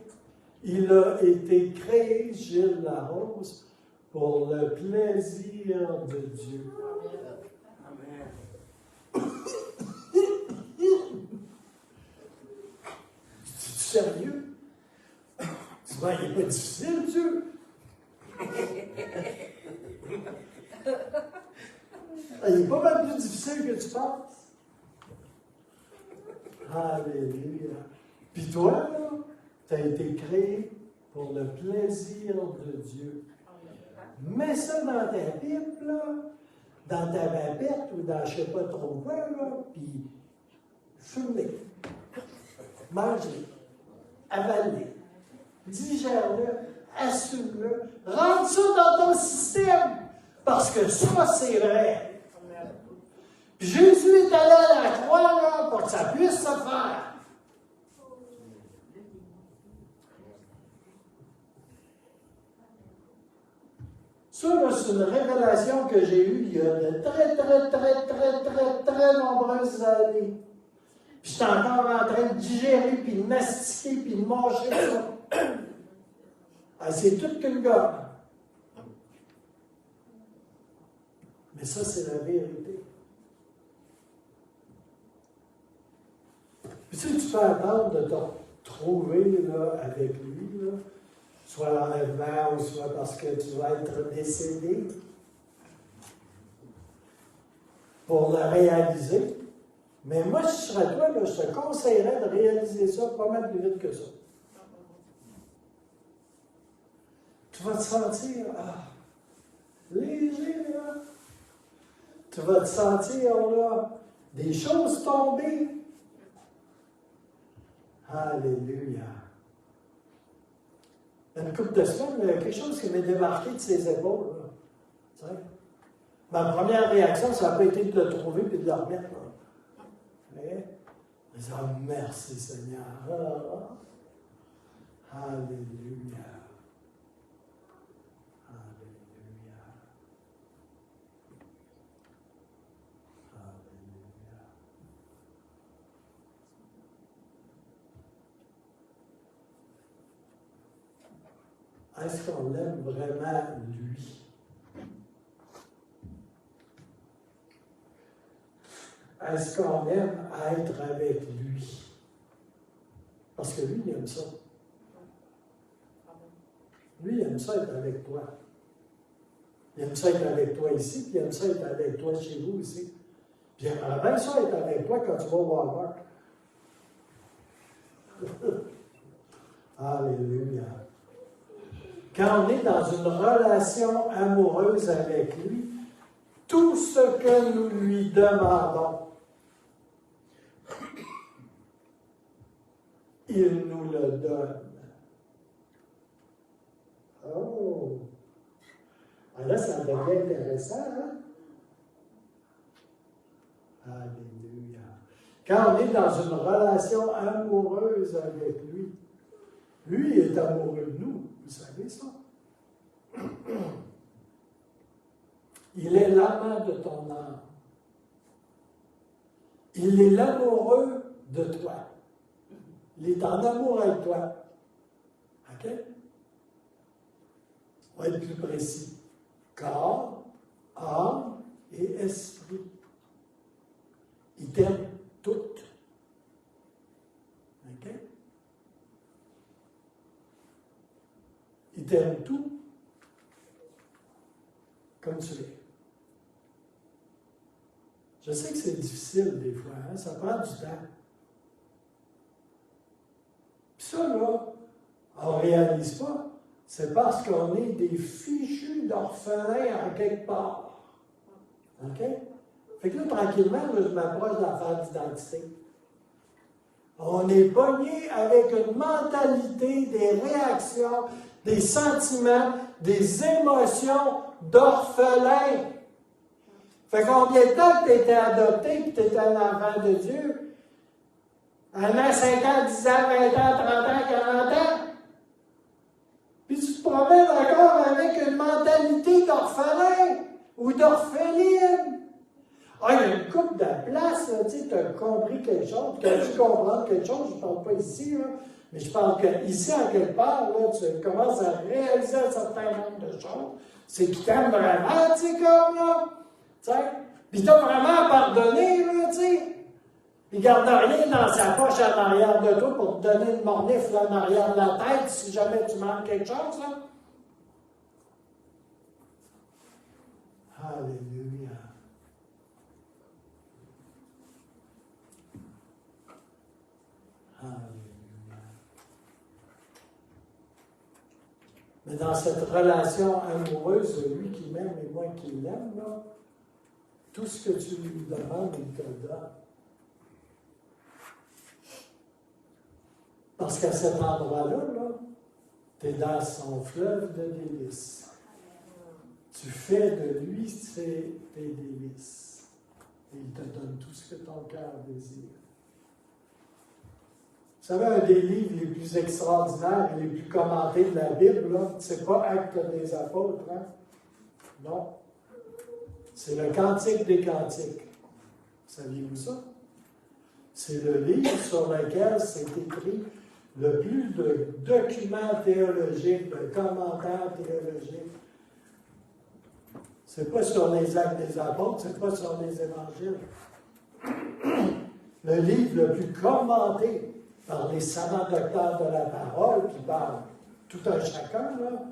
il a été créé, Gilles Larose, pour le plaisir de Dieu. Amen. Es-tu sérieux? Tu vois, il n'est pas difficile, Dieu. Il n'est pas mal plus difficile que tu penses. Alléluia. Puis toi, là, tu as été créé pour le plaisir de Dieu. Mets ça dans ta pipe, là, dans ta vapette ou dans je ne sais pas trop quoi, là, puis fume-les. Mange-les. Avale-les. Digère-le. Assume-le. Rentre ça dans ton système. Parce que ça, c'est vrai. Puis Jésus est allé à la croix, là, pour que ça puisse se faire. Ça, là, c'est une révélation que j'ai eue il y a de très nombreuses années. Puis j'étais encore en train de digérer, puis de mastiquer, puis de manger ça. Ah, c'est tout qu'une gomme. Mais ça, c'est la vérité. Puis tu sais, tu peux attendre de te retrouver là, avec lui, là, soit l'enlèvement ou soit parce que tu vas être décédé, pour le réaliser. Mais moi, si je serais toi, là, je te conseillerais de réaliser ça pas mal plus vite que ça. Tu vas te sentir léger, là. Tu vas te sentir, là, des choses tomber. Alléluia. Une couple de semaines, il y a quelque chose qui m'est démarqué de ses épaules. Là. Ma première réaction, ça n'a pas été de le trouver et de le remettre. Là. Mais, je dis, merci Seigneur. Alléluia. Est-ce qu'on aime vraiment lui? Est-ce qu'on aime être avec lui? Parce que lui, il aime ça. Lui, il aime ça être avec toi. Il aime ça être avec toi ici, puis il aime ça être avec toi chez vous ici. Puis il aimerait bien ça être avec toi quand tu vas au Walmart. Alléluia. Quand on est dans une relation amoureuse avec lui, tout ce que nous lui demandons, il nous le donne. Oh! Alors là, ça devient intéressant, hein? Alléluia. Quand on est dans une relation amoureuse avec lui, lui est amoureux de nous. Vous savez ça? Il est l'amant de ton âme. Il est l'amoureux de toi. Il est en amour avec toi. OK? On va être plus précis. Corps, âme et esprit. Il t'aime toutes. OK? Il t'aime tout comme tu es. Je sais que c'est difficile des fois, hein? Ça prend du temps. Puis ça, là, on ne réalise pas. C'est parce qu'on est des fichus d'orphelins en quelque part. OK? Fait que là, tranquillement, là, je m'approche de l'affaire d'identité. On est pogné avec une mentalité, des réactions, des sentiments, des émotions d'orphelins. Fait combien de temps que tu étais adopté et que tu étais un enfant de Dieu? 1 an, 5 ans, 10 ans, 20 ans, 30 ans, 40 ans? Puis tu te promènes encore avec une mentalité d'orphelin ou d'orpheline. Ah, il y a une couple de place, tu as compris quelque chose, tu as dû comprendre quelque chose, je ne parle pas ici, là, mais je parle qu'ici, en quelque part, là, tu commences à réaliser un certain nombre de choses. C'est qu'il t'aime vraiment, tu sais, comme là. Puis il t'a vraiment pardonné, là, tu sais. Il ne garde rien dans sa poche en arrière de toi pour te donner une mornifle en arrière de la tête si jamais tu manques quelque chose, là. Alléluia. Alléluia. Mais dans cette relation amoureuse, lui qui m'aime et moi qui l'aime, là, tout ce que tu lui demandes, il te le donne. Parce qu'à cet endroit-là, là, tu es dans son fleuve de délices. Tu fais de lui tes délices. Et il te donne tout ce que ton cœur désire. Vous savez, un des livres les plus extraordinaires et les plus commentés de la Bible, c'est pas Actes des Apôtres, hein? Non. C'est le Cantique des Cantiques. Saviez-vous ça? C'est le livre sur lequel s'est écrit le plus de documents théologiques, de commentaires théologiques. C'est pas sur les Actes des Apôtres, c'est pas sur les Évangiles. Le livre le plus commenté par les savants docteurs de la parole, qui parlent tout un chacun, là,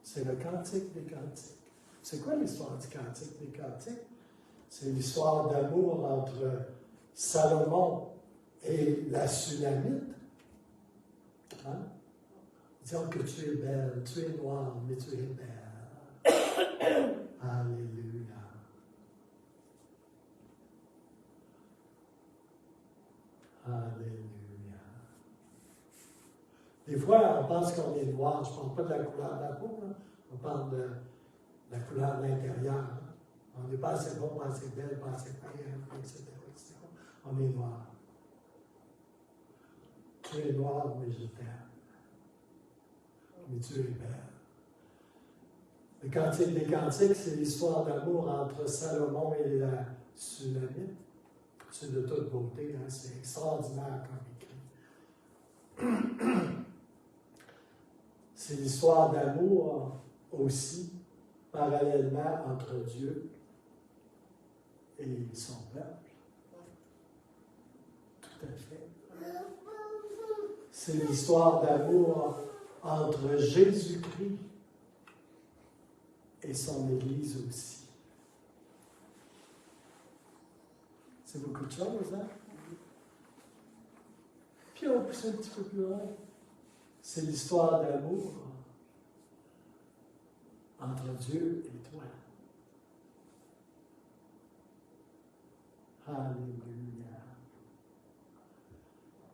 c'est le Cantique des Cantiques. C'est quoi l'histoire du Cantique des Cantiques? C'est l'histoire d'amour entre Salomon et la Sunamite. Hein? Disons que tu es belle, tu es noire, mais tu es belle. Alléluia. Alléluia. Des fois, on pense qu'on est noir. Je ne parle pas de la couleur de la peau, hein? On parle de la couleur de l'intérieur. Hein? On n'est pas assez bon, pas assez belle, pas assez païenne, etc., etc. On est noir. Tu es noir, mais je t'aime. Mais tu es belle. Le Cantique des Cantiques, c'est l'histoire d'amour entre Salomon et la Sunamite. C'est de toute beauté, hein? C'est extraordinaire comme écrit. C'est l'histoire d'amour aussi, parallèlement, entre Dieu et son peuple. Tout à fait. C'est l'histoire d'amour entre Jésus-Christ et son Église aussi. C'est beaucoup de choses, hein? Puis on pousse un petit peu plus loin. C'est l'histoire d'amour entre Dieu et toi. Alléluia.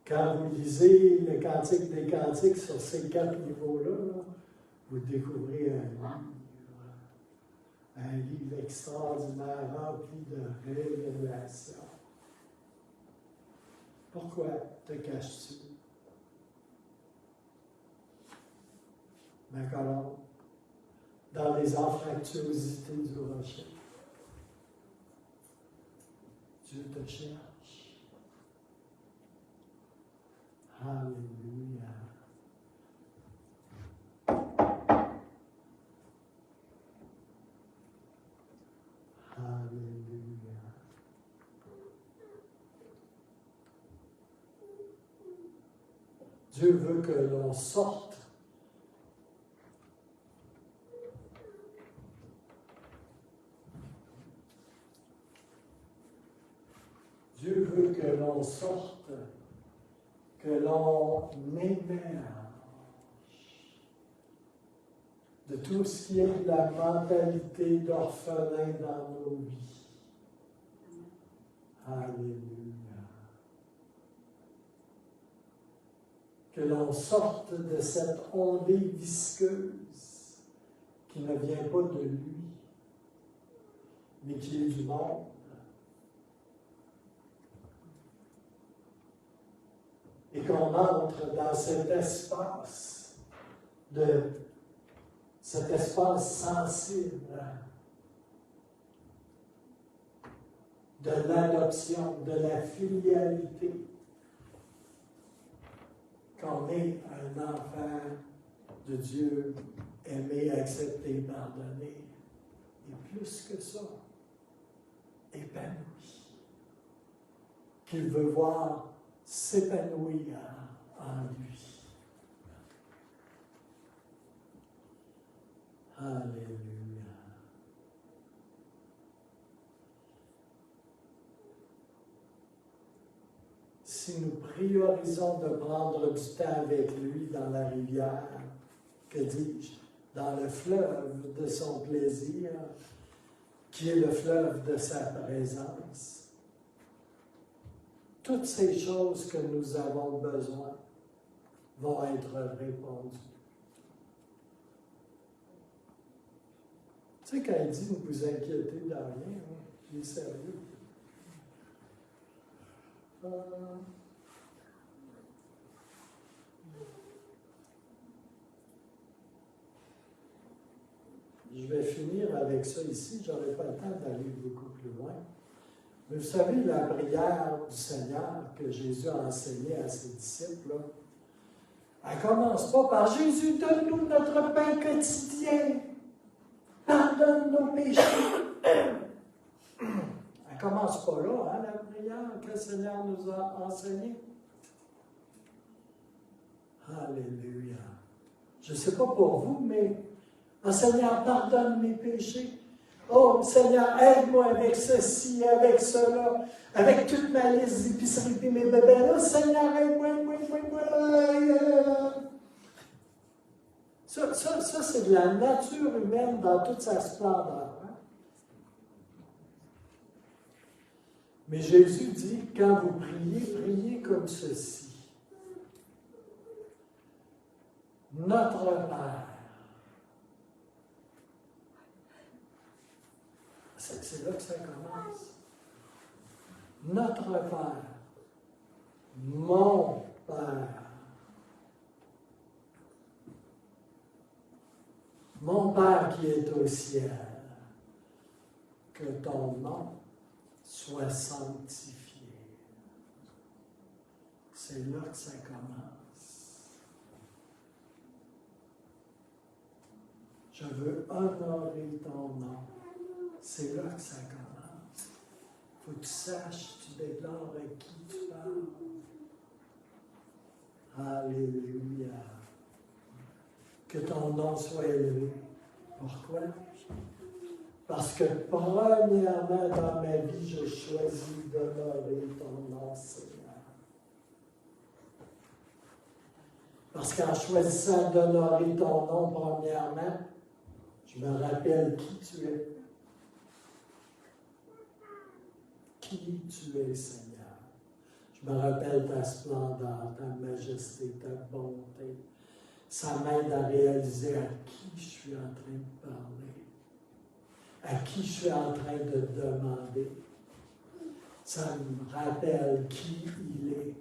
Quand vous lisez le Cantique des Cantiques sur ces 4 niveaux-là, là, vous découvrez un livre extraordinaire rempli de révélations. Pourquoi te caches-tu? Ma colombe, dans les anfractuosités du rocher. Dieu te cherche. Alléluia. Alléluia. Dieu veut que l'on sorte Dieu veut que l'on sorte, que l'on émerge de tout ce qui est la mentalité d'orphelin dans nos vies. Alléluia. Que l'on sorte de cette ondée visqueuse qui ne vient pas de lui, mais qui est du monde. Et qu'on entre dans cet espace sensible de l'adoption, de la filialité, qu'on est un enfant de Dieu, aimé, accepté, pardonné, et plus que ça, épanoui, qu'il veut voir s'épanouir en lui. Alléluia. Si nous priorisons de prendre du temps avec lui dans la rivière, que dis-je, dans le fleuve de son plaisir, qui est le fleuve de sa présence, toutes ces choses que nous avons besoin vont être répondues. Tu sais, quand il dit « ne vous inquiétez de rien hein, », il est sérieux. Je vais finir avec ça ici, je n'aurai pas le temps d'aller beaucoup plus loin. Mais vous savez, la prière du Seigneur que Jésus a enseignée à ses disciples, là, elle ne commence pas par « Jésus, donne-nous notre pain quotidien, pardonne nos péchés ». Elle ne commence pas là, hein, la prière que le Seigneur nous a enseignée. Alléluia. Je ne sais pas pour vous, mais « Oh Seigneur, pardonne mes péchés. Oh Seigneur, aide-moi avec ceci, avec cela, avec toute ma liste d'épicerie et mes bébés. Oh Seigneur, aide-moi. Ça, c'est de la nature humaine dans toute sa splendeur. Hein? Mais Jésus dit, quand vous priez, priez comme ceci. Notre Père. C'est là que ça commence. Notre Père, mon Père, mon Père qui est au ciel, que ton nom soit sanctifié. C'est là que ça commence. Je veux honorer ton nom. C'est là que ça commence. Il faut que tu saches, tu déclares à qui tu parles. Alléluia. Que ton nom soit élevé. Pourquoi? Parce que premièrement dans ma vie, je choisis d'honorer ton nom, Seigneur. Parce qu'en choisissant d'honorer ton nom, premièrement, je me rappelle qui tu es. Qui tu es, Seigneur. Je me rappelle ta splendeur, ta majesté, ta bonté. Ça m'aide à réaliser à qui je suis en train de parler, à qui je suis en train de demander. Ça me rappelle qui il est,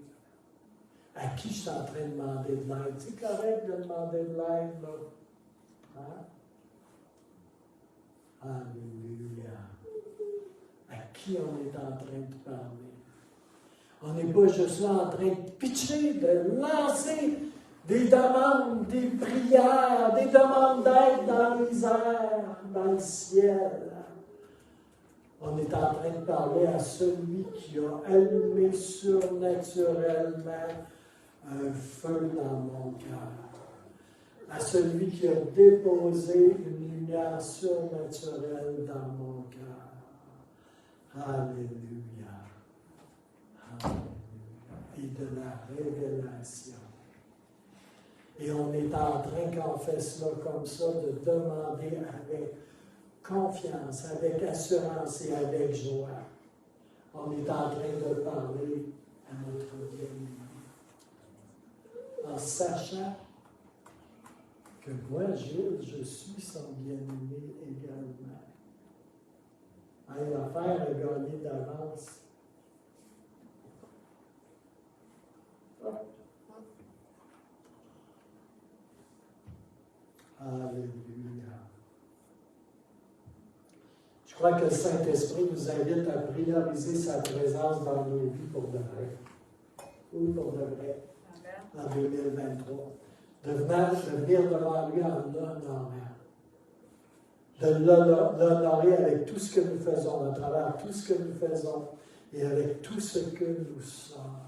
à qui je suis en train de demander de l'aide. C'est correct de demander de l'aide, là. Hein? Alléluia. À qui on est en train de parler. On n'est pas juste là en train de pitcher, de lancer des demandes, des prières, des demandes d'aide dans les airs, dans le ciel. On est en train de parler à celui qui a allumé surnaturellement un feu dans mon cœur. À celui qui a déposé une lumière surnaturelle dans mon cœur. Alléluia. de la révélation. Et on est en train, quand on fait cela comme ça, de demander avec confiance, avec assurance et avec joie. On est en train de parler à notre bien-aimé. En sachant que moi, Gilles, je suis son bien-aimé également. Une affaire à gagner d'avance. Alléluia. Je crois que le Saint-Esprit nous invite à prioriser sa présence dans nos vies pour de vrai. Oui, pour de vrai. En 2023. De venir devant lui en honorant. De l'honorer avec tout ce que nous faisons, à travers tout ce que nous faisons et avec tout ce que nous sommes.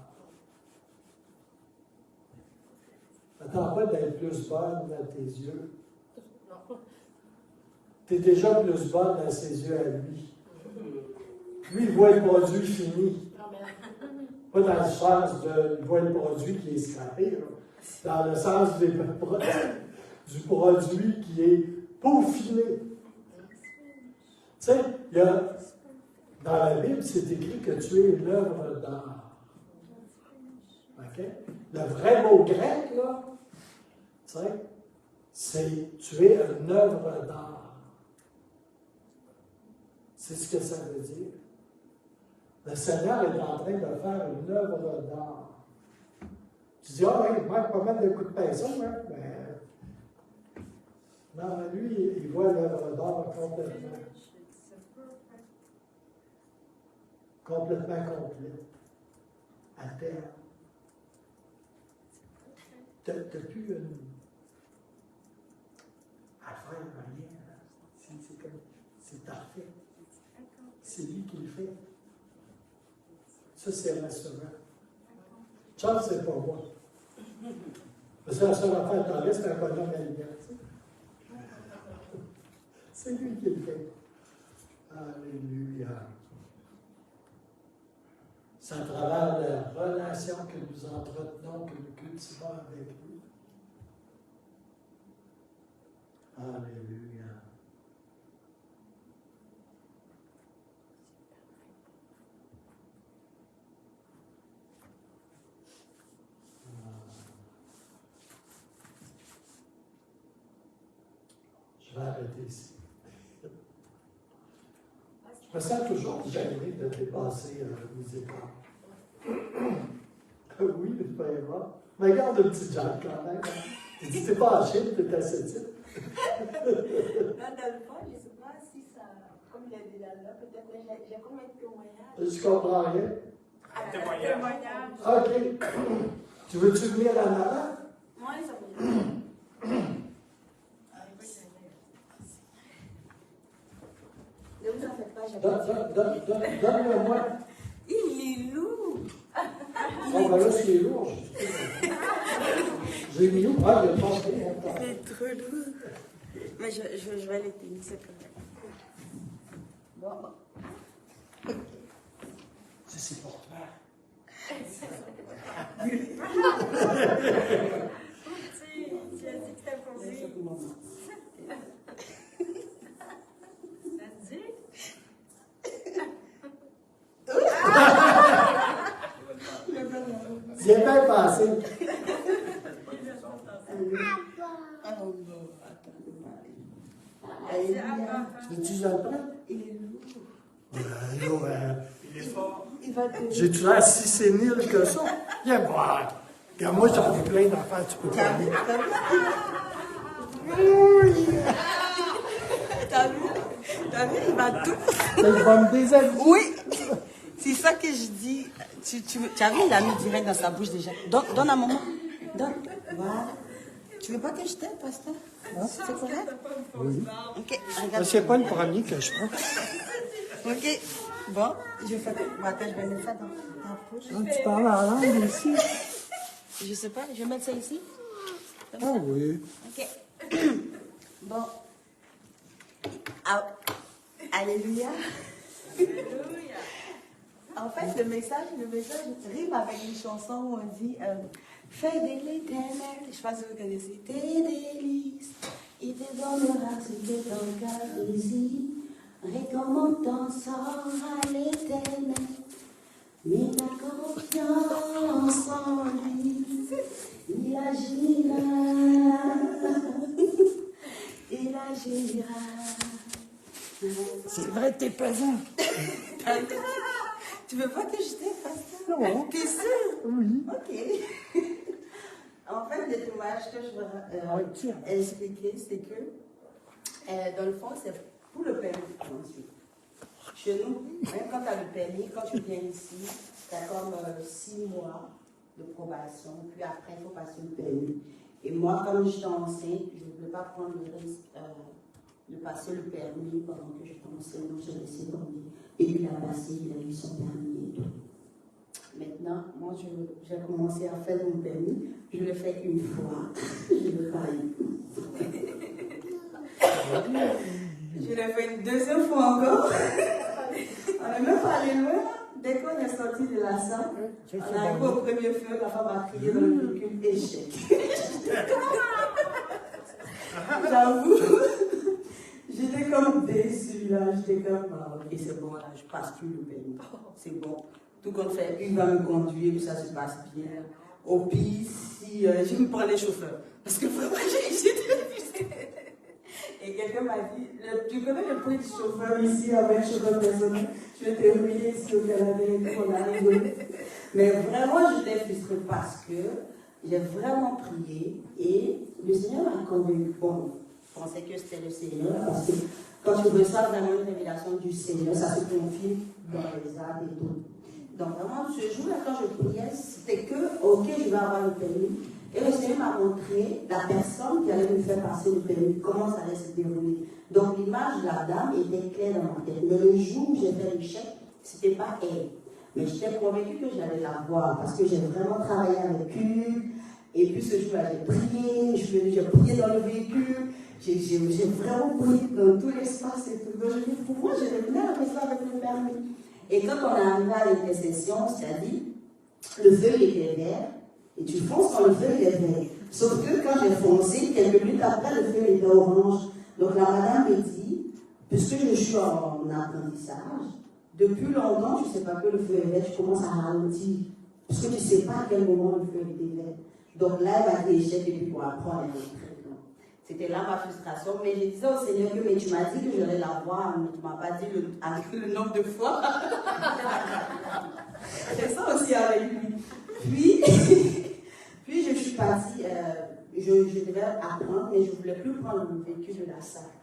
Attends pas d'être plus bonne à tes yeux. Tu es déjà plus bonne à ses yeux à lui. Lui, il voit le produit fini. Pas dans le sens de il voit le produit qui est scrapé, là. Dans le sens du produit qui est peaufiné. Tu sais, dans la Bible, c'est écrit que tu es l'œuvre d'art. OK? Le vrai mot grec, là, tu sais, c'est tu es une œuvre d'art. C'est ce que ça veut dire. Le Seigneur est en train de faire une œuvre d'art. Tu dis, ah oui, il manque pas mal de coups de pinceau, hein? Mais non, lui, il voit l'œuvre d'art complètement. Complètement complète. À terre. Tu n'as plus une affaire, rien. C'est parfait. C'est lui qui le fait. Ça, c'est rassurant. Charles, c'est pas moi. Parce que la seule affaire que t'en c'est un bonhomme élégant. C'est lui qui le fait. Alléluia. C'est à travers la relation que nous entretenons, que nous cultivons avec lui. Alléluia. Je vais arrêter ici. Je me sens toujours gêné de dépasser les écarts. Oui, mais c'est pas grave. Mais regarde le petit Jack quand même. Tu dis, t'es pas en Chine, t'es assez type. Là, dans le fond, je ne sais pas si ça, comme il a dit là, peut-être j'ai comme un témoignage. Je comprends rien. Témoignage. OK. Tu veux-tu venir en avant? Moi, ça me Ne vous en faites pas, j'ai pas. Donne-le-moi. Il est lourd. Oh, ben là, c'est lourd. J'ai mis où? Ah, il a tombé. C'est trop lourd. Mais je vais l'éteindre, c'est correct. Bon. C'est pour toi. Tu as dit que c'était pour lui. Ça te dit? J'ai bien passé. Veux-tu que je le prenne? Il est lourd. Il est fort. Il va te... J'ai-tu l'air si sénile que ça? Viens voir. Regarde, moi, j'en ai plein d'affaires, tu peux pas venir. T'as vu? Il va tout. Il va me déshabiller. Oui, c'est ça que je dis. Tu as vu, il a mis direct dans sa bouche déjà. Donne à maman. Donne. Voilà. Tu veux pas que je t'aide, pasteur? Non, c'est correct? Oui. Ok, regarde. C'est pas le premier que je prends. Ok, bon, je vais faire. Attends, je vais mettre ça dans ta bouche. Ah, tu parles en langue ici? Je sais pas, je vais mettre ça ici. Ah oui. Ok. Bon. Ah. Alléluia. Alléluia. En fait, le message rime avec une chanson où on dit fais de l'éternel, je ne sais pas si vous connaissez, tes délices, il te donnera ce que ton cœur désire, recommande ton sort à l'éternel, mets ta confiance en lui, il agira, il agira. C'est vrai, t'es pesant. Tu veux pas que je t'efface ça? Non. T'es sûr? Oui. Ok. En fait, le témoignage que je veux expliquer, c'est que, dans le fond, c'est pour le permis de conduire. Chez nous, même quand tu as le permis, quand tu viens ici, tu as comme 6 mois de probation, puis après, il faut passer le permis. Et moi, comme j'étais enceinte, je ne voulais pas prendre le risque de passer le permis pendant que j'étais enceinte, donc j'ai laissé tomber. Et puis, il a passé, il a eu son permis et tout. Maintenant, moi, j'ai commencé à faire mon permis. Je l'ai fait une fois. Je ne l'ai pas eu. Je l'ai fait une deuxième fois encore. On n'est même pas allé loin. Dès qu'on est sorti de la salle, on est arrivé au premier feu, la femme a crié dans le véhicule, échec. J'avoue, j'étais comme déçue là. J'étais comme, ok, c'est bon, là, je passe plus le permis. C'est bon. Tout compte fait, il va me conduire, puis ça se passe bien. Au pire, si je me prends les chauffeurs. Parce que vraiment, j'ai refusé. Et quelqu'un m'a dit, tu connais le prix du chauffeur ici avec chauffeur personnel? Je vais te ruiner ici au Canada et tout, on a rigolé. Mais vraiment, j'étais frustrée parce que j'ai vraiment prié et le Seigneur m'a convaincu. Bon, je pensais que c'était le Seigneur parce que quand tu reçois vraiment une révélation du Seigneur, ça se confie dans les âmes et tout. Donc vraiment, ce jour-là, quand je priais, c'était que, ok, je vais avoir le permis. Et le Seigneur m'a montré la personne qui allait me faire passer le permis, comment ça allait se dérouler. Donc l'image de la dame était claire dans ma tête. Mais le jour où j'ai fait l'échec, ce n'était pas elle. Mais j'étais convaincue que j'allais la voir parce que j'ai vraiment travaillé avec elle. Et puis ce jour-là, j'ai prié, j'ai prié dans le véhicule. J'ai vraiment prié dans tout l'espace et tout. Donc je dis, pour moi, je revenais à la maison avec le permis. Et quand on est arrivé à l'intercession, c'est-à-dire, le feu était vert, et tu fonces quand le feu est vert. Sauf que quand j'ai foncé, quelques minutes après, le feu était orange. Donc la madame me dit, puisque je suis en apprentissage, depuis longtemps, tu ne sais pas que le feu est vert, tu commences à ralentir. Puisque tu ne sais pas à quel moment le feu était vert. Donc là, elle m'a dit échec, et puis pour apprendre, elle est rentrée. C'était là ma frustration, mais je disais au Seigneur que mais tu m'as dit que j'allais la voir, mais tu ne m'as pas dit le nombre de fois. C'est ça aussi avec lui. Puis je suis partie, je devais apprendre, mais je ne voulais plus prendre le véhicule de la salle.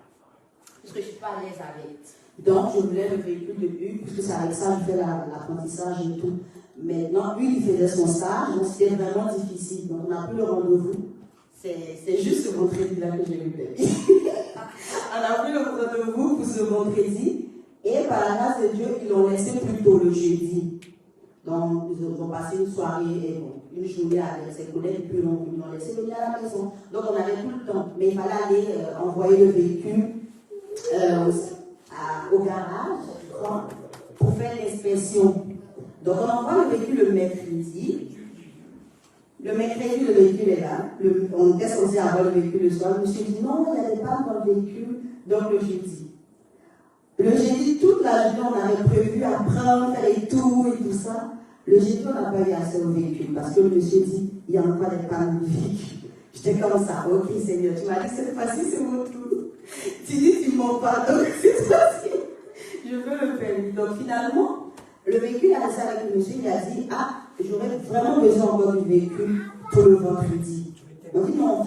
Parce que je ne suis pas à l'aise avec. Donc je voulais le véhicule de U, puisque c'est avec ça que je fais l'apprentissage et tout. Maintenant, lui, il faisait son stage, donc c'était vraiment difficile. Donc on n'a plus le rendez-vous. C'est juste ce vendredi-là que j'ai eu le permis. On a pris le rendez-vous pour ce vendredi. Et par la grâce de Dieu, ils l'ont laissé plus tôt le jeudi. Donc, ils ont passé une soirée et bon, une journée avec ses collègues, et puis ils l'ont laissé venir à la maison. Donc, on avait tout le temps. Mais il fallait aller envoyer le véhicule au garage pour faire l'inspection. Donc, on envoie le véhicule le mercredi. Le mercredi, le véhicule est là. On était censé avoir le véhicule le soir. Je me suis dit, non, il n'y avait pas dans le véhicule. Donc, le jeudi. Le jeudi, toute la journée, on avait prévu apprendre, faire les tours et tout ça. Le jeudi, on n'a pas eu assez au véhicule parce que le monsieur dit, il y a encore des pannes de véhicule. J'étais comme ça, ok Seigneur, tu m'as dit cette fois-ci, c'est mon tour. Tu dis, tu m'en pardonnes, cette fois-ci, je veux le permis. Donc, finalement, le véhicule a resté avec le monsieur, il a dit, j'aurais vraiment besoin encore du véhicule pour le vendredi. On dit, non,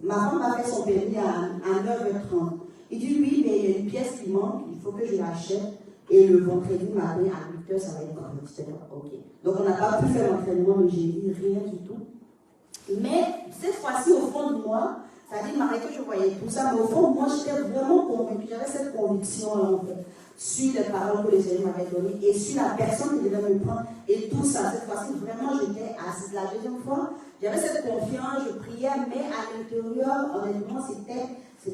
ma femme a fait son permis à 9h30. Il dit, oui, mais il y a une pièce qui manque, il faut que je l'achète. Et le vendredi matin, à 8h, ça va être correct. C'était ok. Donc, on n'a pas pu faire l'entraînement le jeudi, rien du tout. Mais cette fois-ci, au fond de moi, ça dit, malgré que je voyais tout ça, mais au fond de moi, j'étais vraiment convaincue. J'avais cette conviction-là, en fait, sur les paroles que le Seigneur m'avait données et sur la personne qui devait me prendre. Et tout ça, cette fois-ci, vraiment, j'étais assise. La deuxième fois, j'avais cette confiance, je priais, mais à l'intérieur, honnêtement, c'était que,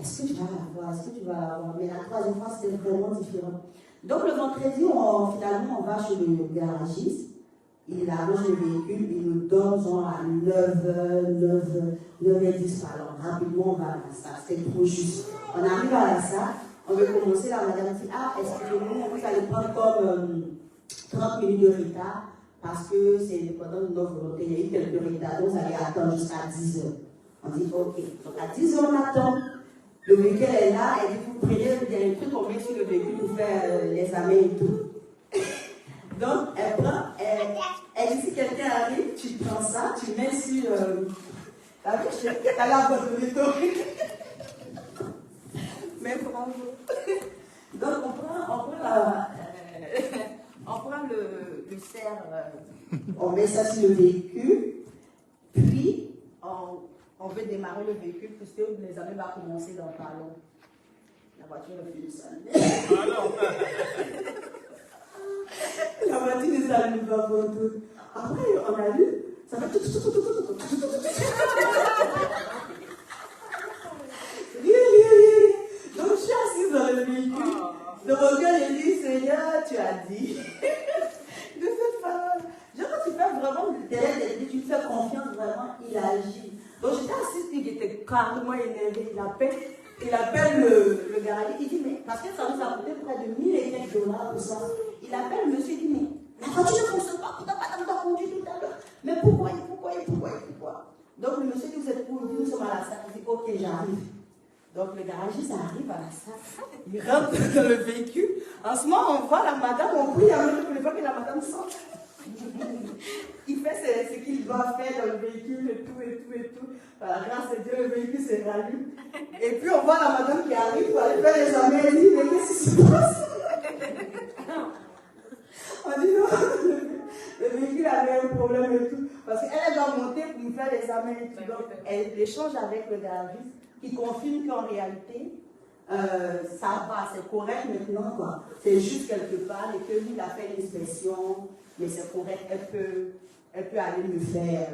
est-ce que tu vas la voir, est-ce que tu vas la voir? Mais la troisième fois, c'était vraiment différent. Donc le vendredi, finalement, on va chez le garagiste, il arrange le véhicule, il nous donne genre à 9h10 par là. Rapidement, on va à la salle, c'est trop juste. On arrive à la salle, on veut commencer, la madame dit, ah, excusez-moi, vous allez prendre comme 30 minutes de retard, parce que c'est pendant notre volonté, il y a eu quelques retards, donc vous allez attendre jusqu'à 10h. On dit, ok, donc à 10h on attend. Le véhicule est là, elle dit, vous prenez, il y a un truc qu'on met sur le véhicule pour faire l'examen et tout. Donc, elle prend, elle dit, si quelqu'un arrive, tu prends ça, tu mets sur... t'as la boîte de métaux. Mais bravo. Donc, on prend le cerf, on met ça sur le véhicule, puis on veut démarrer le véhicule puisque l'examen va commencer dans pas long. La voiture ne fait ça. La voiture ne s'allume pas pour tout. Après, on a lu, ça fait tout. Donc, je suis assise dans le véhicule. Donc, mon cœur, il dit, Seigneur, tu as dit. De cette façon, genre, quand tu fais vraiment derrière, tu fais confiance, vraiment, il agit. Donc, j'étais assise, il était carrément énervé. Il appelle le garagiste, il dit, mais parce que ça nous a coûté près de 1000 et quelques dollars pour ça. Il appelle le monsieur, il dit, mais la voiture ne fonctionne pas, madame t'a conduit tout à l'heure. Mais pourquoi? Donc, le monsieur dit, vous êtes pour nous sommes à la salle. Il dit, ok, j'arrive. Donc, le garagiste arrive à la salle, il rentre dans le véhicule. En ce moment, on voit la madame, on prie à même pour ne pas que la madame sorte. Il fait ce qu'il doit faire dans le véhicule et tout. Par la grâce de Dieu, le véhicule se rallume. Et puis, on voit la madame qui arrive pour aller faire l'examen. Elle dit, mais qu'est-ce qui se passe? On dit, non, le véhicule avait un problème et tout. Parce qu'elle doit monter pour nous faire l'examen et tout. Donc, elle échange avec le garagiste. Qui confirme qu'en réalité, ça va, c'est correct maintenant, quoi. C'est juste quelque part, et que lui, il a fait l'inspection, mais c'est correct, elle peut aller me faire,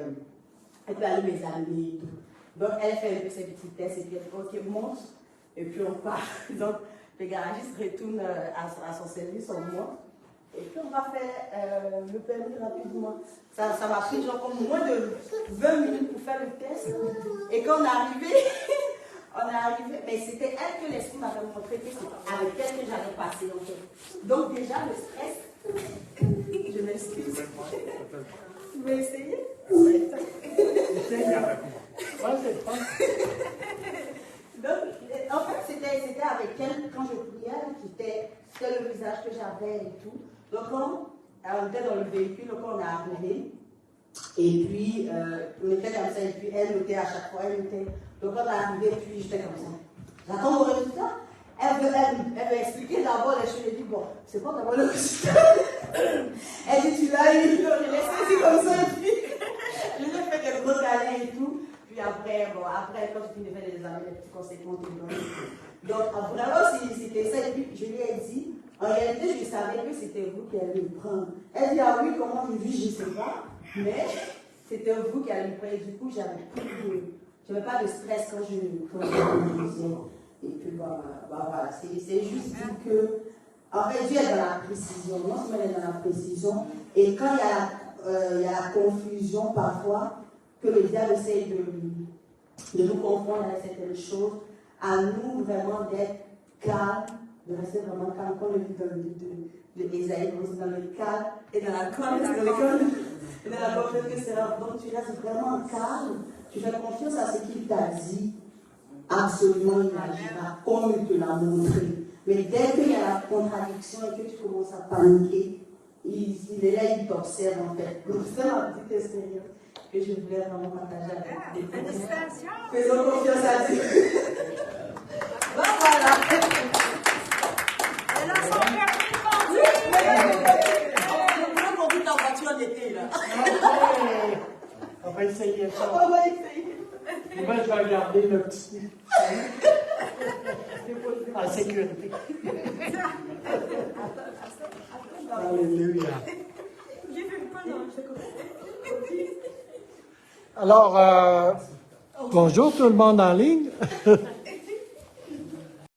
elle peut aller m'examiner et tout. Donc, elle fait un peu ses petits tests, et puis elle dit, ok, monte, et puis on part. Donc, le garagiste retourne à son service, on monte, et puis on va faire le permis rapidement. Ça m'a pris genre comme moins de 20 minutes pour faire le test, et quand on est arrivé, mais c'était elle que l'esprit m'avait montré que c'était avec elle que j'allais passer en fait. Donc déjà le stress, je m'excuse. Tu veux essayer? Donc en fait c'était avec elle quand je priais, c'était le visage que j'avais et tout. Donc on était dans le véhicule, donc on est arrivé. Et puis, on était comme ça, et puis elle était à chaque fois, donc on est arrivé, et puis j'étais comme ça. J'attends mon résultat. Elle veut expliquer d'abord les choses, elle dit, bon, c'est pas d'abord le résultat. Elle dit, tu l'as eu, je l'ai saisi comme ça, et puis je lui ai fait quelques gros câlins et tout. Puis après, quand je finis de faire les examens, les petits conseils qu'on te donne. Donc, vraiment, c'était ça, et puis je lui ai dit, en réalité, je savais que c'était vous qui alliez me prendre. Elle dit, ah oui, comment je vis, je ne sais pas. Mais c'était vous qui allez me prendre. Du coup, j'avais pas de stress quand je disais. Et puis, voilà, c'est juste dit que, en fait, Dieu est dans la précision. Non seulement il est dans la précision. Et quand il y a la confusion parfois, que le diable essaye de nous confondre avec certaines choses, à nous vraiment d'être calmes, de rester vraiment calme, comme le dit dans le livre de Ésaïe, dans le calme et dans la confiance, dans la confiance que c'est là. Donc tu restes vraiment calme, tu fais confiance à ce qu'il t'a dit, absolument il agira comme il te l'a montré. Mais dès qu'il y a la contradiction et que tu commences à paniquer, il est là, il t'observe en fait. Donc c'est ma petite expérience que je voulais vraiment partager avec vous. Faisons confiance à Dieu. Voilà. Elle a son permis de conduire. On va conduire ta voiture en été, là. On va essayer ça. On va essayer. Moi, je vais regarder le petit. En sécurité. Alléluia. Alors, bonjour tout le monde en ligne.